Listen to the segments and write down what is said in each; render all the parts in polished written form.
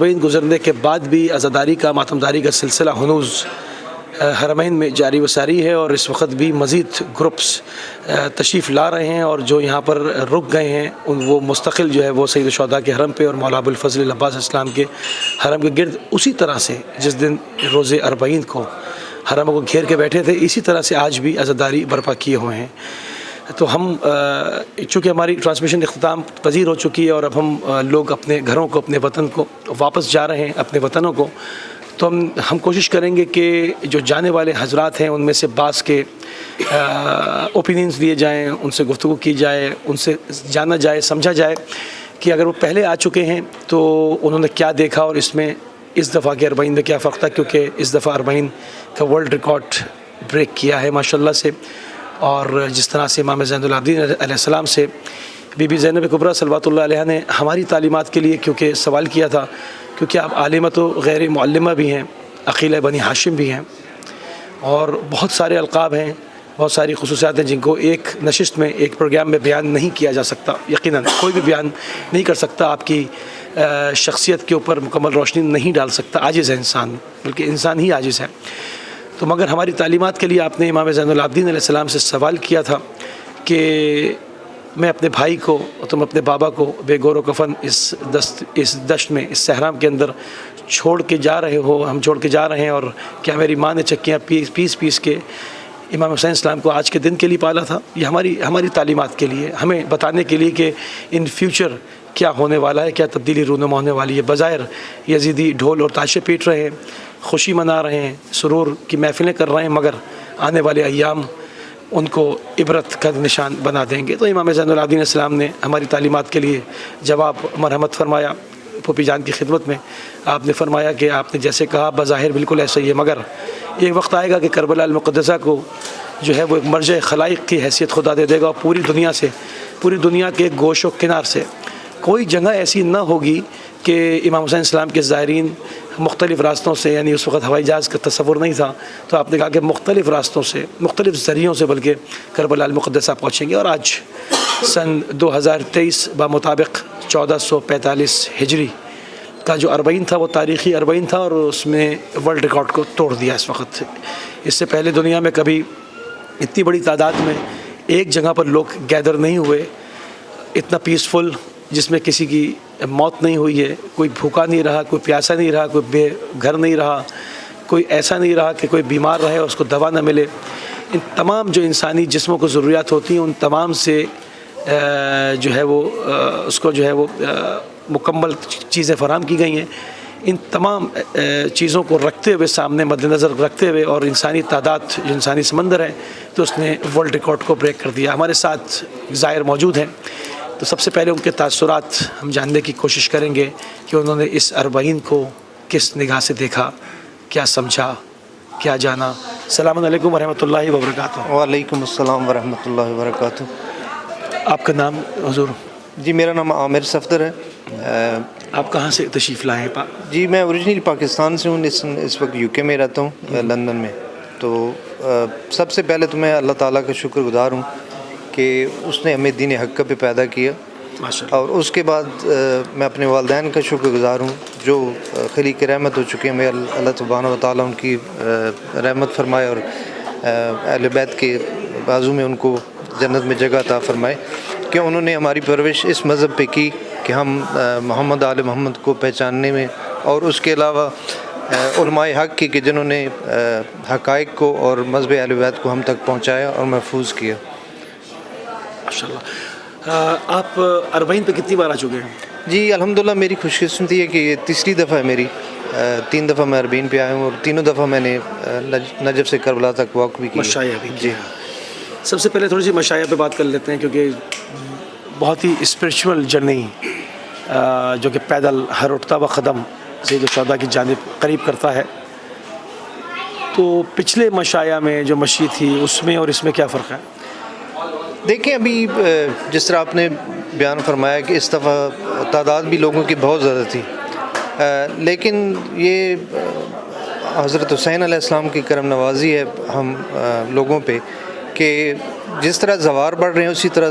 اربعین گزرنے کے بعد بھی عزاداری کا ماتمداری کا سلسلہ ہنوز حرمین میں جاری و ساری ہے، اور اس وقت بھی مزید گروپس تشریف لا رہے ہیں، اور جو یہاں پر رک گئے ہیں وہ مستقل جو ہے وہ سید الشہداء کے حرم پہ اور مولا ابوالفضل العباس اسلام کے حرم کے گرد اسی طرح سے جس دن روز اربعین کو حرم کو گھیر کے بیٹھے تھے اسی طرح سے آج بھی عزاداری برپا کیے ہوئے ہیں۔ تو ہم چونکہ ہماری ٹرانسمیشن اختتام پذیر ہو چکی ہے اور اب ہم لوگ اپنے گھروں کو اپنے وطن کو واپس جا رہے ہیں اپنے وطنوں کو، تو ہم کوشش کریں گے کہ جو جانے والے حضرات ہیں ان میں سے بعض کے اوپینینز دیے جائیں، ان سے گفتگو کی جائے، ان سے جانا جائے، سمجھا جائے کہ اگر وہ پہلے آ چکے ہیں تو انہوں نے کیا دیکھا اور اس میں اس دفعہ کے اربعین میں کیا فرق تھا، کیونکہ اس دفعہ اربعین کا ورلڈ ریکارڈ بریک کیا ہے ماشاءاللہ سے، اور جس طرح سے امام زین العابدین علیہ السلام سے بی بی زینب کبریٰ صلوات اللہ علیہا نے ہماری تعلیمات کے لیے کیونکہ سوال کیا تھا، کیونکہ آپ عالمہ تو غیر معلمہ بھی ہیں، عقیلہ بنی ہاشم بھی ہیں، اور بہت سارے القاب ہیں، بہت ساری خصوصیات ہیں جن کو ایک نشست میں ایک پروگرام میں بیان نہیں کیا جا سکتا۔ یقیناً کوئی بھی بیان نہیں کر سکتا، آپ کی شخصیت کے اوپر مکمل روشنی نہیں ڈال سکتا، عاجز ہے انسان، بلکہ انسان ہی عاجز ہے۔ تو مگر ہماری تعلیمات کے لیے آپ نے امام زین العابدین علیہ السلام سے سوال کیا تھا کہ میں اپنے بھائی کو اور تم اپنے بابا کو بے گور و کفن اس دشت میں، اس صحرا کے اندر چھوڑ کے جا رہے ہو، ہم چھوڑ کے جا رہے ہیں، اور کیا میری ماں نے چکیاں پیس کے امام حسین السلام کو آج کے دن کے لیے پالا تھا؟ یہ ہماری تعلیمات کے لیے، ہمیں بتانے کے لیے کہ ان فیوچر کیا ہونے والا ہے، کیا تبدیلی رونما ہونے والی ہے۔ بظاہر یزیدی ڈھول اور تاشے پیٹ رہے ہیں، خوشی منا رہے ہیں، سرور کی محفلیں کر رہے ہیں، مگر آنے والے ایام ان کو عبرت کا نشان بنا دیں گے۔ تو امام زین العابدین علیہ السلام نے ہماری تعلیمات کے لیے جواب مرحمت فرمایا پھوپھی جان کی خدمت میں۔ آپ نے فرمایا کہ آپ نے جیسے کہا بظاہر بالکل ایسا ہی ہے، مگر ایک وقت آئے گا کہ کربلا المقدسہ کو جو ہے وہ ایک مرجع خلائق کی حیثیت خدا دے دے گا، اور پوری دنیا کے گوش و کنار سے کوئی جگہ ایسی نہ ہوگی کہ امام حسین السلام کے زائرین مختلف راستوں سے، یعنی اس وقت ہوائی جہاز کا تصور نہیں تھا، تو آپ نے کہا کہ مختلف راستوں سے، مختلف ذریعوں سے بلکہ کربلا المقدسہ پہنچیں گے۔ اور آج سن 2023 بمطابق 1445 ہجری کا جو اربعین تھا وہ تاریخی اربعین تھا، اور اس میں ورلڈ ریکارڈ کو توڑ دیا اس وقت۔ اس سے پہلے دنیا میں کبھی اتنی بڑی تعداد میں ایک جگہ پر لوگ گیدر نہیں ہوئے، اتنا پیسفل، جس میں کسی کی موت نہیں ہوئی ہے، کوئی بھوکا نہیں رہا، کوئی پیاسا نہیں رہا، کوئی بے گھر نہیں رہا، کوئی ایسا نہیں رہا کہ کوئی بیمار رہے اور اس کو دوا نہ ملے۔ ان تمام جو انسانی جسموں کو ضروریات ہوتی ہیں ان تمام سے جو ہے وہ اس کو جو ہے وہ مکمل چیزیں فراہم کی گئی ہیں۔ ان تمام چیزوں کو رکھتے ہوئے، سامنے مد نظر رکھتے ہوئے، اور انسانی تعداد جو انسانی سمندر ہے، تو اس نے ورلڈ ریکارڈ کو بریک کر دیا۔ ہمارے ساتھ زائر موجود ہیں، تو سب سے پہلے ان کے تاثرات ہم جاننے کی کوشش کریں گے کہ انہوں نے اس اربعین کو کس نگاہ سے دیکھا، کیا سمجھا، کیا جانا۔ السلام علیکم ورحمۃ اللہ وبرکاتہ۔ وعلیکم السلام ورحمۃ اللہ وبرکاتہ۔ آپ کا نام حضور؟ جی میرا نام عامر صفدر ہے۔ آپ کہاں سے تشریف لائے ہیں؟ جی میں اوریجنلی پاکستان سے ہوں، اس وقت UK میں رہتا ہوں، لندن میں۔ تو سب سے پہلے تو میں اللہ تعالیٰ کا شکر گزار ہوں کہ اس نے ہمیں دین حق پہ پیدا کیا، اور اس کے بعد میں اپنے والدین کا شکر گزار ہوں جو خلیق رحمت ہو چکے ہیں۔ میں اللہ سبحانہ و تعالیٰ ان کی رحمت فرمائے، اور اہل بیت کے بازو میں ان کو جنت میں جگہ عطا فرمائے، کہ انہوں نے ہماری پرورش اس مذہب پہ کی کہ ہم محمد آل محمد کو پہچاننے میں، اور اس کے علاوہ علماء حق کی کہ جنہوں نے حقائق کو اور مذہب اہل بیت کو ہم تک پہنچایا اور محفوظ کیا۔ ماشاءاللہ۔ آپ اربعین پہ کتنی بار آ چکے ہیں؟ جی الحمدللہ میری خوش قسمتی ہے کہ یہ تیسری دفعہ ہے میری۔ 3 دفعہ میں اربعین پہ آیا ہوں، اور تینوں دفعہ میں نے نجف سے کربلا تک واک بھی کی۔ مشائع بھی جی سب سے پہلے تھوڑی سی مشائع پہ بات کر لیتے ہیں، کیونکہ بہت ہی اسپریچول جرنی جو کہ پیدل ہر اٹھتا ہوا قدم سید الشہداء کی جانب قریب کرتا ہے۔ تو پچھلے مشائع میں جو مشی تھی اس میں اور اس میں کیا فرق ہے؟ دیکھیں ابھی جس طرح آپ نے بیان فرمایا کہ اس دفعہ تعداد بھی لوگوں کی بہت زیادہ تھی، لیکن یہ حضرت حسین علیہ السلام کی کرم نوازی ہے ہم لوگوں پہ کہ جس طرح زوار بڑھ رہے ہیں اسی طرح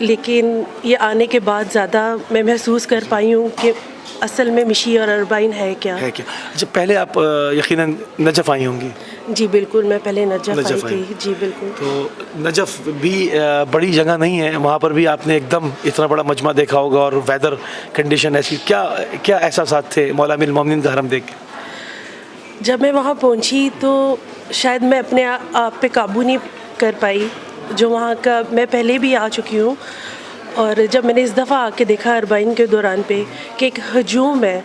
لیکن یہ آنے کے بعد زیادہ میں محسوس کر پائی ہوں کہ اصل میں مشی اور اربعین ہے کیا. جب پہلے آپ یقیناً نجف آئی ہوں گی. جی بالکل, میں پہلے نجف آئی تھی. جی بالکل. تو نجف بھی بڑی جگہ نہیں ہے, وہاں پر بھی آپ نے ایک دم اتنا بڑا مجمع دیکھا ہوگا اور ویدر کنڈیشن ایسی. کیا احساسات تھے مولا امیر المومنین کا حرم دیکھ کے؟ جب میں وہاں پہنچی تو شاید میں اپنے آپ پہ قابو نہیں کر پائی. جو وہاں کا میں پہلے بھی آ چکی ہوں, اور جب میں نے اس دفعہ آ کے دیکھا اربعین کے دوران پہ کہ ایک ہجوم ہے,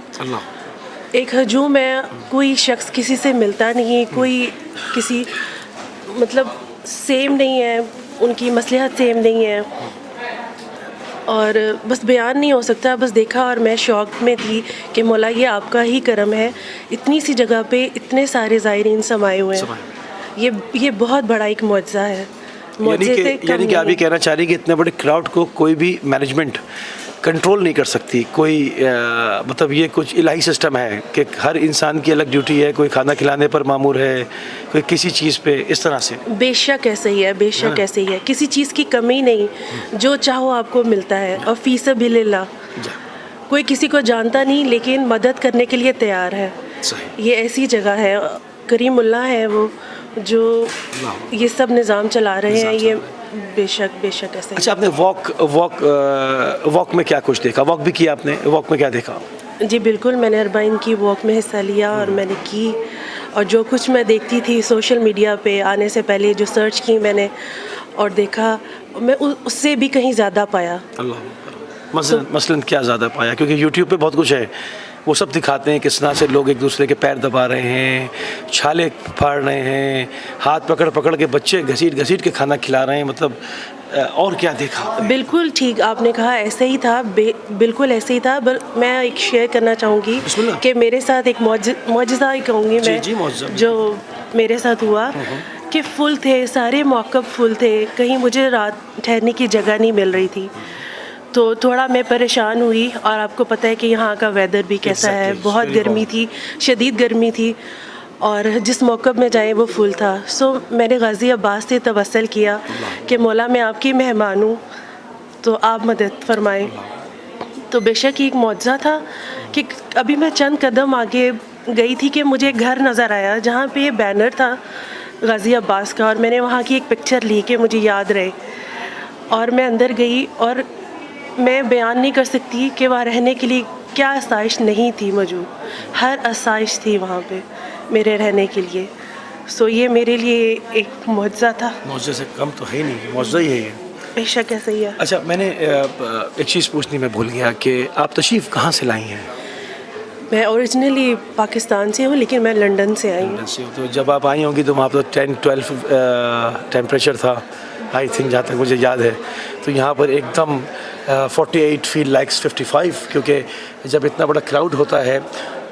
ایک ہجوم ہے, کوئی شخص کسی سے ملتا نہیں, کوئی کسی مطلب سیم نہیں ہے, ان کی مصلحت سیم نہیں ہے, اور بس بیان نہیں ہو سکتا. بس دیکھا اور میں شوق میں تھی کہ مولا یہ آپ کا ہی کرم ہے, اتنی سی جگہ پہ اتنے سارے زائرین سمائے ہوئے ہیں. یہ بہت بڑا ایک معجزہ ہے. یعنی کہ آپ یہ کہنا چاہ رہی کہ اتنے بڑے کراؤڈ کو کوئی بھی مینجمنٹ کنٹرول نہیں کر سکتی, کوئی مطلب یہ کچھ الہی سسٹم ہے کہ ہر انسان کی الگ ڈیوٹی ہے, کوئی کھانا کھلانے پر مامور ہے, کوئی کسی چیز پہ, اس طرح سے. بے شک ایسے ہی ہے, بے شک ایسے ہی ہے, کسی چیز کی کمی نہیں, جو چاہو آپ کو ملتا ہے. اور فی سبیل اللہ کوئی کسی کو جانتا نہیں لیکن مدد کرنے کے لیے تیار ہے. یہ ایسی جگہ ہے, کریم اللہ ہے وہ جو یہ سب نظام چلا رہے ہیں. یہ بے شک ایسے. اچھا, آپ نے واک میں کیا کچھ دیکھا؟ واک بھی کیا آپ نے, واک میں کیا دیکھا؟ جی بالکل, میں نے اربعین کی واک میں حصہ لیا اور میں نے کی, اور جو کچھ میں دیکھتی تھی سوشل میڈیا پہ آنے سے پہلے جو سرچ کی میں نے اور دیکھا, میں اس سے بھی کہیں زیادہ پایا. مثلاً کیا زیادہ پایا؟ کیونکہ یوٹیوب پہ بہت کچھ ہے, وہ سب دکھاتے ہیں کس طرح سے لوگ ایک دوسرے کے پیر دبا رہے ہیں, چھالے پھاڑ رہے ہیں, ہاتھ پکڑ کے بچے گھسیٹ کے کھانا کھلا رہے ہیں. مطلب اور کیا دیکھا؟ بالکل ٹھیک آپ نے کہا, ایسے ہی تھا, بالکل ایسے ہی تھا. میں ایک شیئر کرنا چاہوں گی کہ میرے ساتھ ایک معجزہ ہی کہوں گی میں, جو میرے ساتھ ہوا کہ فل تھے سارے موقف, فل تھے, کہیں مجھے رات ٹھہرنے کی جگہ نہیں مل رہی تھی. تو تھوڑا میں پریشان ہوئی, اور آپ کو پتہ ہے کہ یہاں کا ویدر بھی کیسا ہے, بہت گرمی تھی, شدید گرمی تھی, اور جس موقع میں جائیں وہ فل تھا. سو میں نے غازی عباس سے توسل کیا کہ مولا میں آپ کی مہمان ہوں تو آپ مدد فرمائیں. تو بے شک ایک معجزہ تھا کہ ابھی میں چند قدم آگے گئی تھی کہ مجھے گھر نظر آیا جہاں پہ یہ بینر تھا غازی عباس کا, اور میں نے وہاں کی ایک پکچر لی کہ مجھے یاد رہے. اور میں اندر گئی اور میں بیان نہیں کر سکتی کہ وہاں رہنے کے لیے کیا آسائش نہیں تھی موجود, ہر آسائش تھی وہاں پہ میرے رہنے کے لیے. سو یہ میرے لیے ایک معجزہ تھا. معجزے سے کم تو ہے ہی نہیں, معجزہ ہی ہے. بے شک ایسا ہی ہے. اچھا, میں نے ایک چیز پوچھنی میں بھول گیا کہ آپ تشریف کہاں سے لائی ہیں؟ میں اوریجنلی پاکستان سے ہوں لیکن میں لنڈن سے آئی ہوں. تو جب آپ آئی ہوں گی تو وہاں پر 10-12 ٹیمپریچر تھا آئی تھنک, جہاں تک مجھے یاد ہے. تو یہاں پر ایک دم 48 فیل لائکس 55, کیونکہ جب اتنا بڑا کراؤڈ ہوتا ہے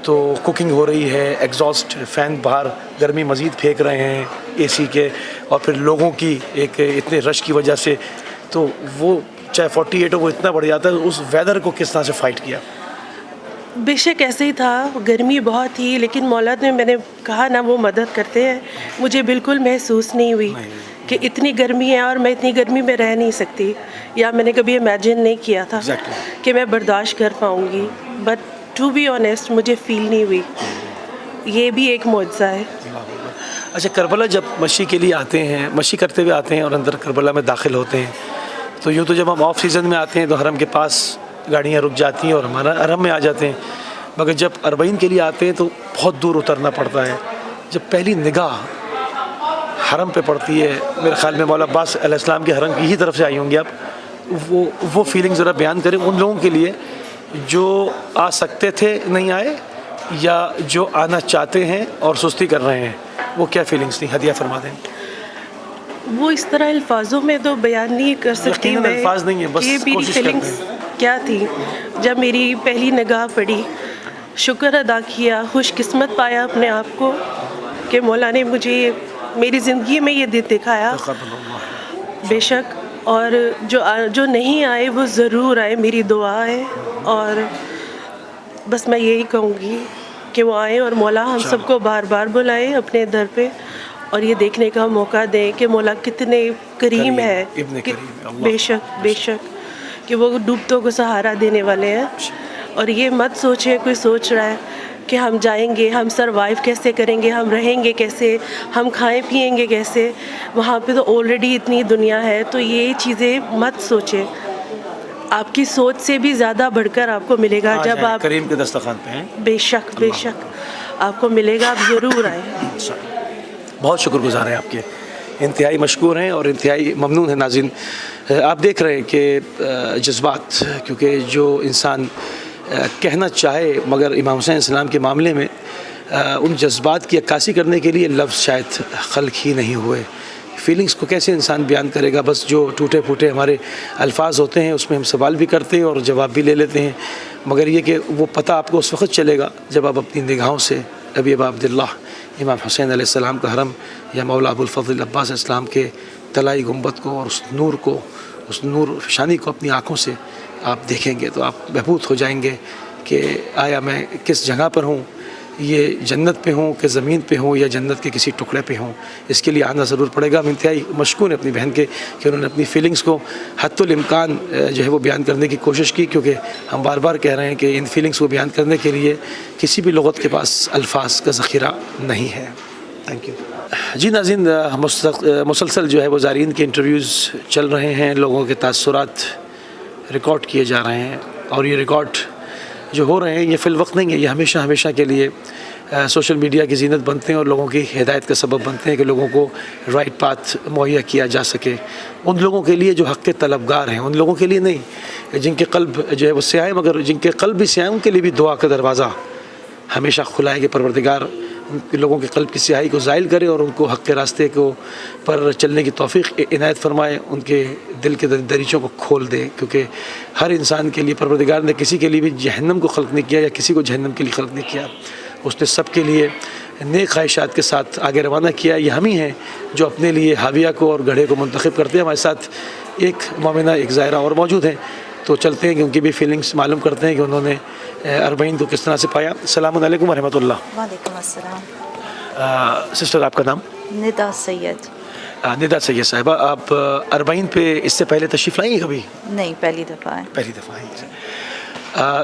تو کوکنگ ہو رہی ہے, ایگزاسٹ فین باہر گرمی مزید پھینک رہے ہیں اے سی کے, اور پھر لوگوں کی ایک اتنے رش کی وجہ سے, تو وہ چاہے 48 ہو وہ اتنا بڑھ جاتا ہے. اس ویدر کو کس طرح سے فائٹ کیا؟ بے شک ایسے ہی تھا, گرمی بہت تھی, لیکن مولا نے, میں نے کہا نا وہ مدد کرتے ہیں. مجھے بالکل محسوس نہیں ہوئی کہ اتنی گرمی ہے اور میں اتنی گرمی میں رہ نہیں سکتی, یا میں نے کبھی امیجن نہیں کیا تھا کہ میں برداشت کر پاؤں گی. بٹ ٹو بی آنیسٹ مجھے فیل نہیں ہوئی. یہ بھی ایک معجزہ ہے. اچھا, کربلا جب مشی کے لیے آتے ہیں, مشی کرتے ہوئے آتے ہیں اور اندر کربلا میں داخل ہوتے ہیں, تو یوں تو جب ہم آف سیزن میں آتے ہیں تو حرم کے پاس گاڑیاں رک جاتی ہیں اور ہمارا حرم میں آ جاتے ہیں, مگر جب اربعین کے لیے آتے ہیں تو بہت دور اترنا پڑتا ہے. جب پہلی نگاہ حرم پہ پڑتی ہے, میرے خیال میں مولا عباس علیہ السلام کے حرم کی ہی طرف سے آئی ہوں گی آپ, وہ فیلنگ ذرا بیان کریں ان لوگوں کے لیے جو آ سکتے تھے نہیں آئے, یا جو آنا چاہتے ہیں اور سستی کر رہے ہیں, وہ کیا فیلنگس تھیں؟ ہدیہ فرما دیں. وہ اس طرح الفاظوں میں تو بیان نہیں کر سکتی میں, الفاظ نہیں ہے, بس میری کوشش فیلنگس کیا تھی جب میری پہلی نگاہ پڑی. شکر ادا کیا, خوش قسمت پایا اپنے آپ کو کہ مولا نے مجھے میری زندگی میں یہ دن دکھایا. بے شک, اور جو نہیں آئے وہ ضرور آئے, میری دعا ہے. اور بس میں یہی کہوں گی کہ وہ آئیں اور مولا ہم سب کو بار بار بلائیں اپنے در پہ, اور یہ دیکھنے کا موقع دیں کہ مولا کتنے کریم ہے. ابن کریم ہے اللہ. بے شک کہ وہ ڈوبتوں کو سہارا دینے والے ہیں. اور یہ مت سوچیں کوئی سوچ رہا ہے کہ ہم جائیں گے, ہم سروائیو کیسے کریں گے, ہم رہیں گے کیسے, ہم کھائیں پیئیں گے کیسے. وہاں پہ تو آلریڈی اتنی دنیا ہے, تو یہ چیزیں مت سوچیں. آپ کی سوچ سے بھی زیادہ بڑھ کر آپ کو ملے گا جب آپ کریم کے دسترخوان پہ ہیں. بے شک آپ کو ملے گا, آپ ضرور آئیں. بہت شکر گزار ہیں آپ کے, انتہائی مشکور ہیں اور انتہائی ممنون ہیں. ناظرین, آپ دیکھ رہے ہیں کہ جذبات, کیونکہ جو انسان کہنا چاہے مگر امام حسین السلام کے معاملے میں ان جذبات کی عکاسی کرنے کے لیے لفظ شاید خلق ہی نہیں ہوئے. فیلنگز کو کیسے انسان بیان کرے گا؟ بس جو ٹوٹے پھوٹے ہمارے الفاظ ہوتے ہیں اس میں ہم سوال بھی کرتے ہیں اور جواب بھی لے لیتے ہیں, مگر یہ کہ وہ پتہ آپ کو اس وقت چلے گا جب آپ اپنی نگاہوں سے ابی ابا عبداللہ امام حسین علیہ السلام کا حرم یا مولا ابو الفضل عباس السلام کے طلائی گنبد کو اور اس نور فشانی کو اپنی آنکھوں سے آپ دیکھیں گے تو آپ محبوط ہو جائیں گے کہ آیا میں کس جگہ پر ہوں, یہ جنت پہ ہوں کہ زمین پہ ہوں یا جنت کے کسی ٹکڑے پہ ہوں. اس کے لیے آنا ضرور پڑے گا. ہم انتہائی مشکور ہیں اپنی بہن کے کہ انہوں نے اپنی فیلنگز کو حتی الامکان جو ہے وہ بیان کرنے کی کوشش کی, کیونکہ ہم بار بار کہہ رہے ہیں کہ ان فیلنگز کو بیان کرنے کے لیے کسی بھی لغت کے پاس الفاظ کا ذخیرہ نہیں ہے. Thank you. جی ناظرین, مسلسل جو ہے وہ زائرین کے انٹرویوز چل رہے ہیں, لوگوں کے تاثرات ریکارڈ کیے جا رہے ہیں, اور یہ ریکارڈ جو ہو رہے ہیں یہ فی الوقت نہیں ہے, یہ ہمیشہ کے لیے سوشل میڈیا کی زینت بنتے ہیں اور لوگوں کی ہدایت کا سبب بنتے ہیں کہ لوگوں کو رائٹ پاتھ مہیا کیا جا سکے. ان لوگوں کے لیے جو حق کے طلبگار ہیں, ان لوگوں کے لیے نہیں جن کے قلب جو ہے وہ سیاہ, مگر جن کے قلب بھی سیاہ ان کے لیے بھی دعا کا دروازہ ہمیشہ کھلا ہے کہ پروردگار ان لوگوں کے قلب کی سیاہی کو زائل کرے اور ان کو حق کے راستے کو پر چلنے کی توفیق عنایت فرمائے, ان کے دل کے دریچوں کو کھول دے. کیونکہ ہر انسان کے لیے پروردگار نے کسی کے لیے بھی جہنم کو خلق نہیں کیا یا کسی کو جہنم کے لیے خلق نہیں کیا, اس نے سب کے لیے نیک خواہشات کے ساتھ آگے روانہ کیا. یہ ہم ہی ہیں جو اپنے لیے حاویہ کو اور گڑھے کو منتخب کرتے ہیں. ہمارے ساتھ ایک مومنہ, ایک زائرہ اور موجود ہیں, تو چلتے ہیں کہ ان کی بھی فیلنگز معلوم کرتے ہیں کہ انہوں نے اربعین کو کس طرح سے پایا. السلام علیکم ورحمۃ اللہ. وعلیکم السلام. سسٹر آپ کا نام؟ ندا سید. ندا سید صاحبہ, آپ اربعین پہ اس سے پہلے تشریف لائیں گے کبھی؟ نہیں, پہلی دفعہ ہے. پہلی دفعہ آئی ہیں.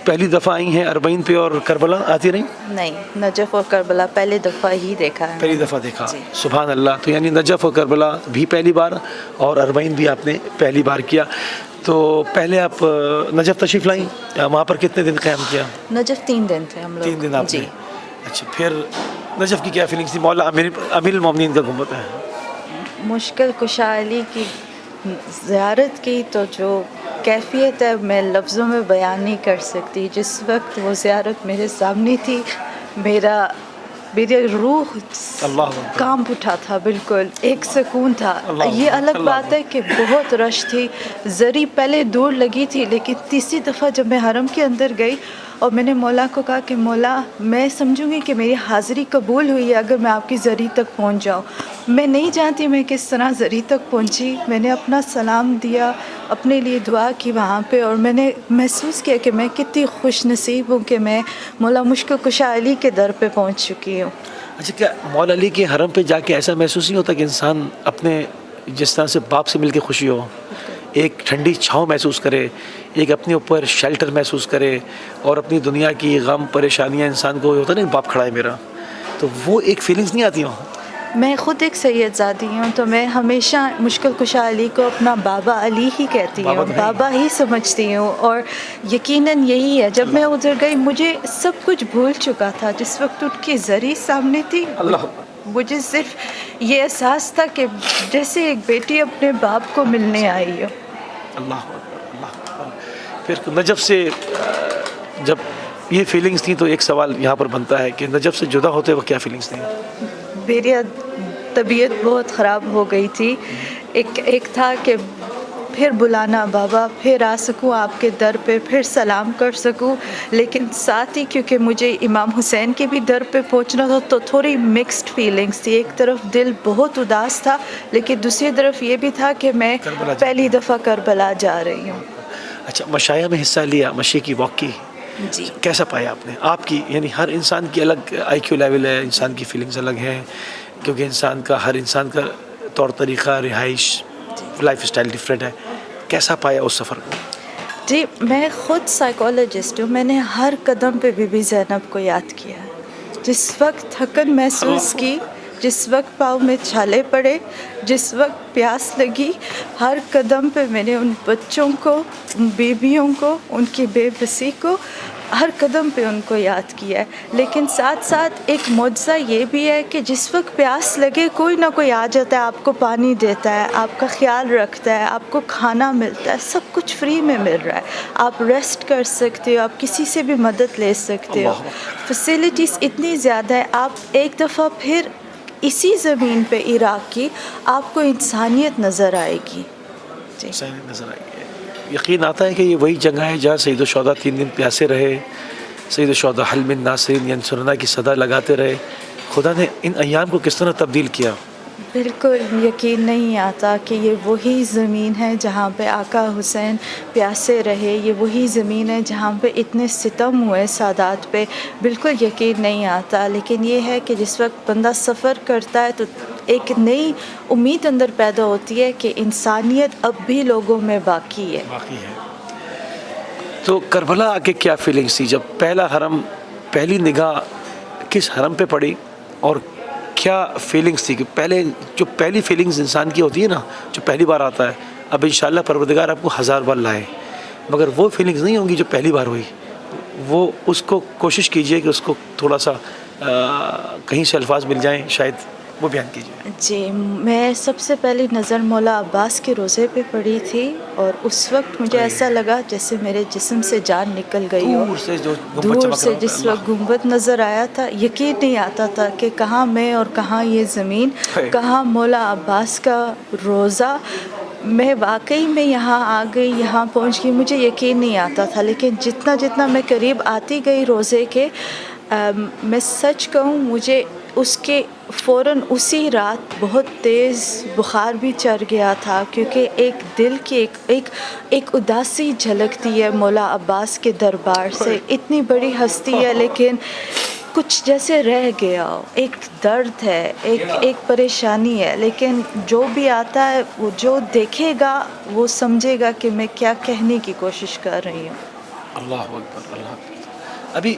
پہلی دفعہ آئی ہیں اربعین پہ, اور کربلا آتی رہیں؟ نہیں, نجف اور کربلا پہلی دفعہ ہی دیکھا ہے. پہلی دفعہ دیکھا. جی. سبحان اللہ. تو یعنی نجف اور کربلا بھی پہلی بار اور اربعین بھی آپ نے پہلی بار کیا. تو پہلے آپ نجف تشریف لائیں, وہاں پر کتنے دن قیام کیا؟ نجف 3 دن تھے ہم لوگ. 3 دن آپ جی. نے. اچھا, پھر نجف کی کیا فیلنگس تھی؟ مولا امیر المومنین کا گنبد ہے. مشکل کشا علی کی زیارت کی تو جو کیفیت ہے میں لفظوں میں بیان نہیں کر سکتی. جس وقت وہ زیارت میرے سامنے تھی میری روح کانپ اٹھا تھا, بالکل ایک سکون تھا. یہ الگ بات ہے کہ بہت رش تھی, زری پہلے دور لگی تھی, لیکن تیسری دفعہ جب میں حرم کے اندر گئی اور میں نے مولا کو کہا کہ مولا میں سمجھوں گی کہ میری حاضری قبول ہوئی ہے اگر میں آپ کی زری تک پہنچ جاؤں. میں نہیں جانتی میں کس طرح زری تک پہنچی. میں نے اپنا سلام دیا, اپنے لیے دعا کی وہاں پہ, اور میں نے محسوس کیا کہ میں کتنی خوش نصیب ہوں کہ میں مولا مشکل کشا علی کے در پہ پہنچ چکی ہوں. اچھا, کیا مولا علی کے حرم پہ جا کے ایسا محسوس نہیں ہوتا کہ انسان اپنے جس طرح سے باپ سے مل کے خوشی ہو, ایک ٹھنڈی چھاؤں محسوس کرے, ایک اپنے اوپر شیلٹر محسوس کرے, اور اپنی دنیا کی غم پریشانیاں انسان کو ہوتا ہے نا باپ کھڑا ہے میرا, تو وہ ایک فیلنگز نہیں آتی وہاں؟ میں خود ایک سید زادی ہوں, تو میں ہمیشہ مشکل کشا علی کو اپنا بابا علی ہی کہتی ہوں, بابا ہی سمجھتی ہوں. اور یقیناً یہی ہے, جب میں ادھر گئی مجھے سب کچھ بھول چکا تھا. جس وقت ان کی زری سامنے تھی مجھے صرف یہ احساس تھا کہ جیسے ایک بیٹی اپنے باپ کو ملنے آئی ہو. اللہ اکبر. پھر نجف سے جب یہ فیلنگز تھیں تو ایک سوال یہاں پر بنتا ہے کہ نجف سے جدا ہوتے وقت کیا فیلنگز تھیں؟ میری طبیعت بہت خراب ہو گئی تھی. ایک تھا کہ پھر بلانا بابا, پھر آ سکوں آپ کے در پہ, پھر سلام کر سکوں, لیکن ساتھ ہی کیونکہ مجھے امام حسین کے بھی در پہ پہنچنا تھا تو تھوڑی مکسڈ فیلنگس تھی. ایک طرف دل بہت اداس تھا, لیکن دوسری طرف یہ بھی تھا کہ میں پہلی دفعہ کربلا جا رہی ہوں. اچھا, مشایا میں حصہ لیا, مشی کی واک کی, جی. کیسا پایا آپ نے؟ آپ کی یعنی ہر انسان کی الگ آئی کیو لیول ہے, انسان کی فیلنگز الگ ہیں. کیونکہ ہر انسان کا طور طریقہ، رہائش، لائف اسٹائل ڈفرینٹ ہے، کیسا پایا اس سفر کو؟ جی میں خود سائیکالوجسٹ ہوں، میں نے ہر قدم پہ بی بی زینب کو یاد کیا ہے. جس وقت تھکن محسوس کی، جس وقت پاؤں میں چھالے پڑے، جس وقت پیاس لگی، ہر قدم پہ میں نے ان بچوں کو، ان بیبیوں کو، ان کی بے بسی کو، ہر قدم پہ ان کو یاد کیا ہے. لیکن ساتھ ساتھ ایک معجزہ یہ بھی ہے کہ جس وقت پیاس لگے کوئی نہ کوئی آ جاتا ہے، آپ کو پانی دیتا ہے، آپ کا خیال رکھتا ہے، آپ کو کھانا ملتا ہے، سب کچھ فری میں مل رہا ہے. آپ ریسٹ کر سکتے ہو، آپ کسی سے بھی مدد لے سکتے ہو، فیسیلیٹیز اتنی زیادہ ہے. آپ ایک دفعہ پھر اسی زمین پہ عراق کی آپ کو انسانیت نظر آئے گی. جی نظر آئی ہے. یقین آتا ہے کہ یہ وہی جگہ ہے جہاں سید الشہداء 3 دن پیاسے رہے، سید الشہداء حل من ناصرین ینصرنا کی صدا لگاتے رہے. خدا نے ان ایام کو کس طرح تبدیل کیا؟ بالکل یقین نہیں آتا کہ یہ وہی زمین ہے جہاں پہ آقا حسین پیاسے رہے، یہ وہی زمین ہے جہاں پہ اتنے ستم ہوئے سادات پہ. بالکل یقین نہیں آتا. لیکن یہ ہے کہ جس وقت بندہ سفر کرتا ہے تو ایک نئی امید اندر پیدا ہوتی ہے کہ انسانیت اب بھی لوگوں میں باقی ہے. تو کربلا آ کے کیا فیلنگس تھی جب پہلی نگاہ کس حرم پہ پڑی، اور کیا فیلنگس تھی کہ پہلی فیلنگز انسان کی ہوتی ہے نا، جو پہلی بار آتا ہے، اب انشاءاللہ پروردگار آپ کو 1000 بار لائے، مگر وہ فیلنگز نہیں ہوں گی جو پہلی بار ہوئی. وہ اس کو کوشش کیجئے کہ اس کو تھوڑا سا کہیں سے الفاظ مل جائیں، شاید وہ بیان کیجئے. جی میں سب سے پہلی نظر مولا عباس کے روضے پہ پڑی تھی، اور اس وقت مجھے ایسا لگا جیسے میرے جسم سے جان نکل گئی ہو. دور سے جس وقت گنبد نظر آیا تھا، یقین نہیں آتا تھا کہ کہاں میں اور کہاں یہ زمین، کہاں مولا عباس کا روضہ. میں واقعی میں یہاں آ گئی، یہاں پہنچ گئی، مجھے یقین نہیں آتا تھا. لیکن جتنا میں قریب آتی گئی روضے کے، میں سچ کہوں مجھے اس کے فوراً اسی رات بہت تیز بخار بھی چڑھ گیا تھا، کیونکہ ایک دل کی ایک اداسی جھلکتی ہے مولا عباس کے دربار سے. اتنی بڑی ہستی ہے لیکن کچھ جیسے رہ گیا ہو. ایک درد ہے، ایک پریشانی ہے، لیکن جو بھی آتا ہے وہ جو دیکھے گا وہ سمجھے گا کہ میں کیا کہنے کی کوشش کر رہی ہوں. اللہ اکبر، اللہ اکبر. ابھی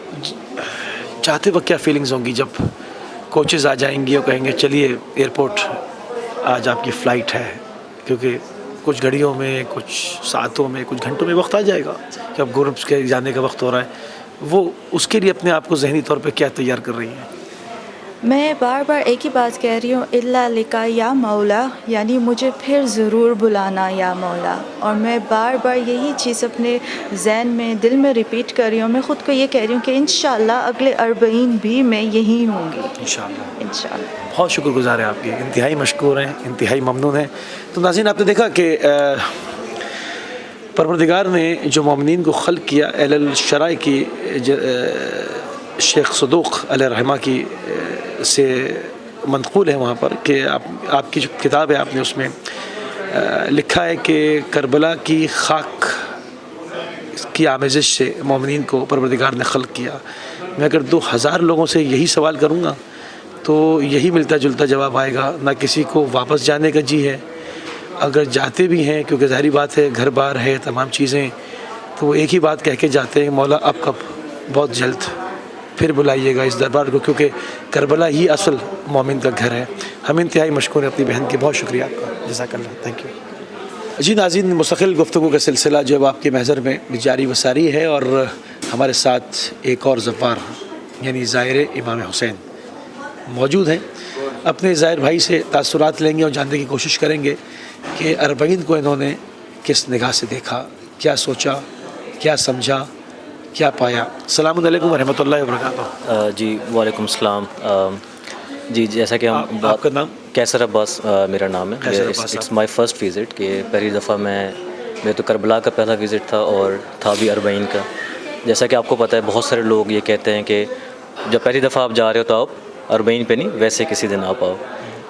چاہتے وقت کیا فیلنگز ہوں گی جب کوچز آ جائیں گی اور کہیں گے چلیے ایئرپورٹ آج آپ کی فلائٹ ہے، کیونکہ کچھ گھڑیوں میں، کچھ ساعتوں میں، کچھ گھنٹوں میں وقت آ جائے گا کہ اب گروپس کے جانے کا وقت ہو رہا ہے. وہ اس کے لیے اپنے آپ کو ذہنی طور پہ کیا تیار کر رہی ہیں؟ میں بار بار ایک ہی بات کہہ رہی ہوں، الا لکا یا مولا، یعنی مجھے پھر ضرور بلانا یا مولا. اور میں بار بار یہی چیز اپنے ذہن میں، دل میں ریپیٹ کر رہی ہوں. میں خود کو یہ کہہ رہی ہوں کہ انشاءاللہ اگلے 40 بھی میں یہی ہوں گی انشاءاللہ. بہت شکر گزار ہیں آپ کی، انتہائی مشکور ہیں، انتہائی ممنون ہیں. تو ناظرین آپ نے دیکھا کہ پروردگار نے جو مومنین کو خلق کیا، اہل الشرع کی شیخ صدوق علیہ رحمہ کی سے منقول ہے وہاں پر کہ آپ کی جو کتاب ہے، آپ نے اس میں لکھا ہے کہ کربلا کی خاک کی آمیزش سے مومنین کو پروردگار نے خلق کیا. میں اگر 2000 لوگوں سے یہی سوال کروں گا تو یہی ملتا جلتا جواب آئے گا. نہ کسی کو واپس جانے کا جی ہے، اگر جاتے بھی ہیں کیونکہ ظاہری بات ہے گھر بار ہے، تمام چیزیں، تو وہ ایک ہی بات کہہ کے جاتے ہیں، مولا اب کب، بہت جلد پھر بلائیے گا اس دربار کو، کیونکہ کربلا ہی اصل مومن کا گھر ہے. ہم انتہائی مشکور ہیں اپنی بہن کے. بہت شکریہ آپ کا، جزاک اللہ، تھینک یو. جی ناظرین، مستقل گفتگو کا سلسلہ جو اب آپ کے محضر میں جاری و ساری ہے، اور ہمارے ساتھ ایک اور زوار یعنی زائر امام حسین موجود ہیں. اپنے زائر بھائی سے تاثرات لیں گے اور جاننے کی کوشش کریں گے کہ 40 کو انہوں نے کس نگاہ سے دیکھا، کیا سوچا، کیا سمجھا، کیا پایا. السلام علیکم ورحمۃ اللہ وبرکاتہ. جی وعلیکم السلام. جی جیسا کہ ہم آپ کا نام؟ کیسر عباس میرا نام ہے. اٹس مائی فرسٹ وزٹ، کہ پہلی دفعہ میں تو کربلا کا پہلا وزٹ تھا اور تھا بھی 40 کا. جیسا کہ آپ کو پتہ ہے بہت سارے لوگ یہ کہتے ہیں کہ جب پہلی دفعہ آپ جا رہے ہو تو آپ 40 پہ نہیں، ویسے کسی دن آپ آؤ.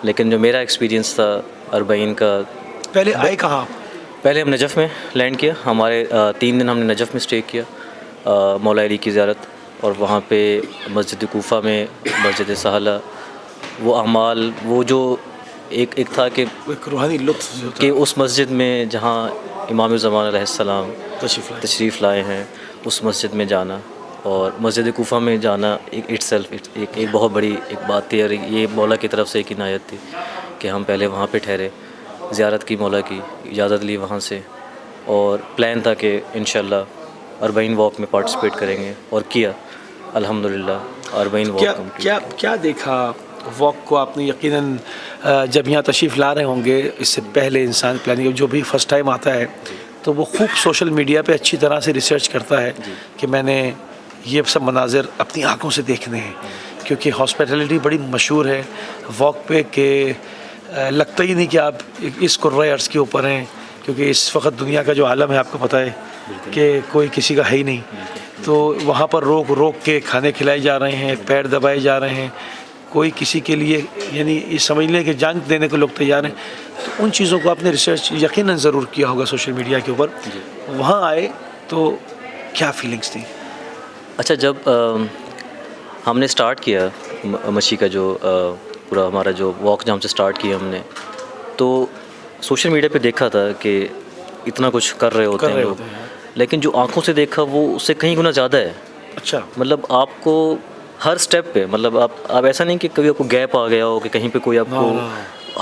لیکن جو میرا ایکسپیرینس تھا 40 کا، پہلے آئے کہاں آپ؟ پہلے ہم نجف میں لینڈ کیا. ہمارے 3 دن ہم نے نجف میں اسٹے کیا، مولا علی کی زیارت، اور وہاں پہ مسجد کوفہ میں، مسجد سہلہ، وہ اعمال، وہ جو ایک تھا کہ ایک روحانی لطف جو کہ اس مسجد میں جہاں امام زمان علیہ السلام تشریف لائے ہیں، اس مسجد میں جانا اور مسجد کوفہ میں جانا اٹ سیلف ایک بہت بڑی ایک بات تھی، اور یہ مولا کی طرف سے ایک عنایت تھی کہ ہم پہلے وہاں پہ ٹھہرے، زیارت کی مولا کی، اجازت لی وہاں سے، اور پلان تھا کہ انشاءاللہ اربعین واک میں پارٹیسپیٹ کریں گے، اور کیا الحمدللہ اربعین واک کیا دیکھا واک کو آپ نے؟ یقیناً جب یہاں تشریف لا رہے ہوں گے، اس سے پہلے انسان پلاننگ جو بھی فرسٹ ٹائم آتا ہے تو وہ خوب سوشل میڈیا پہ اچھی طرح سے ریسرچ کرتا ہے کہ میں نے یہ سب مناظر اپنی آنکھوں سے دیکھنے ہیں، کیونکہ ہاسپٹیلٹی بڑی مشہور ہے واک پہ کہ لگتا ہی نہیں کہ آپ اس قرۂ عرض کے اوپر ہیں، کیونکہ اس وقت دنیا کا جو عالم ہے آپ کو پتہ ہے کہ کوئی کسی کا ہے ہی نہیں، تو وہاں پر روک روک کے کھانے کھلائے جا رہے ہیں، پیر دبائے جا رہے ہیں، کوئی کسی کے لیے یعنی یہ سمجھ لیں کہ جان دینے کو لوگ تیار ہیں. تو ان چیزوں کو آپ نے ریسرچ یقیناً ضرور کیا ہوگا سوشل میڈیا کے اوپر. وہاں آئے تو کیا فیلنگس تھیں؟ اچھا، جب ہم نے سٹارٹ کیا مچھی کا جو پورا ہمارا جو واک جہاں سے سٹارٹ کیا ہم نے، تو سوشل میڈیا پہ دیکھا تھا کہ اتنا کچھ کر رہے ہوتے ہیں لوگ، لیکن جو آنکھوں سے دیکھا وہ اس سے کہیں گنا زیادہ ہے. اچھا، مطلب آپ کو ہر سٹیپ پہ، مطلب آپ ایسا نہیں کہ کبھی آپ کو گیپ آ گیا ہو کہ کہیں پہ کوئی آپ کو،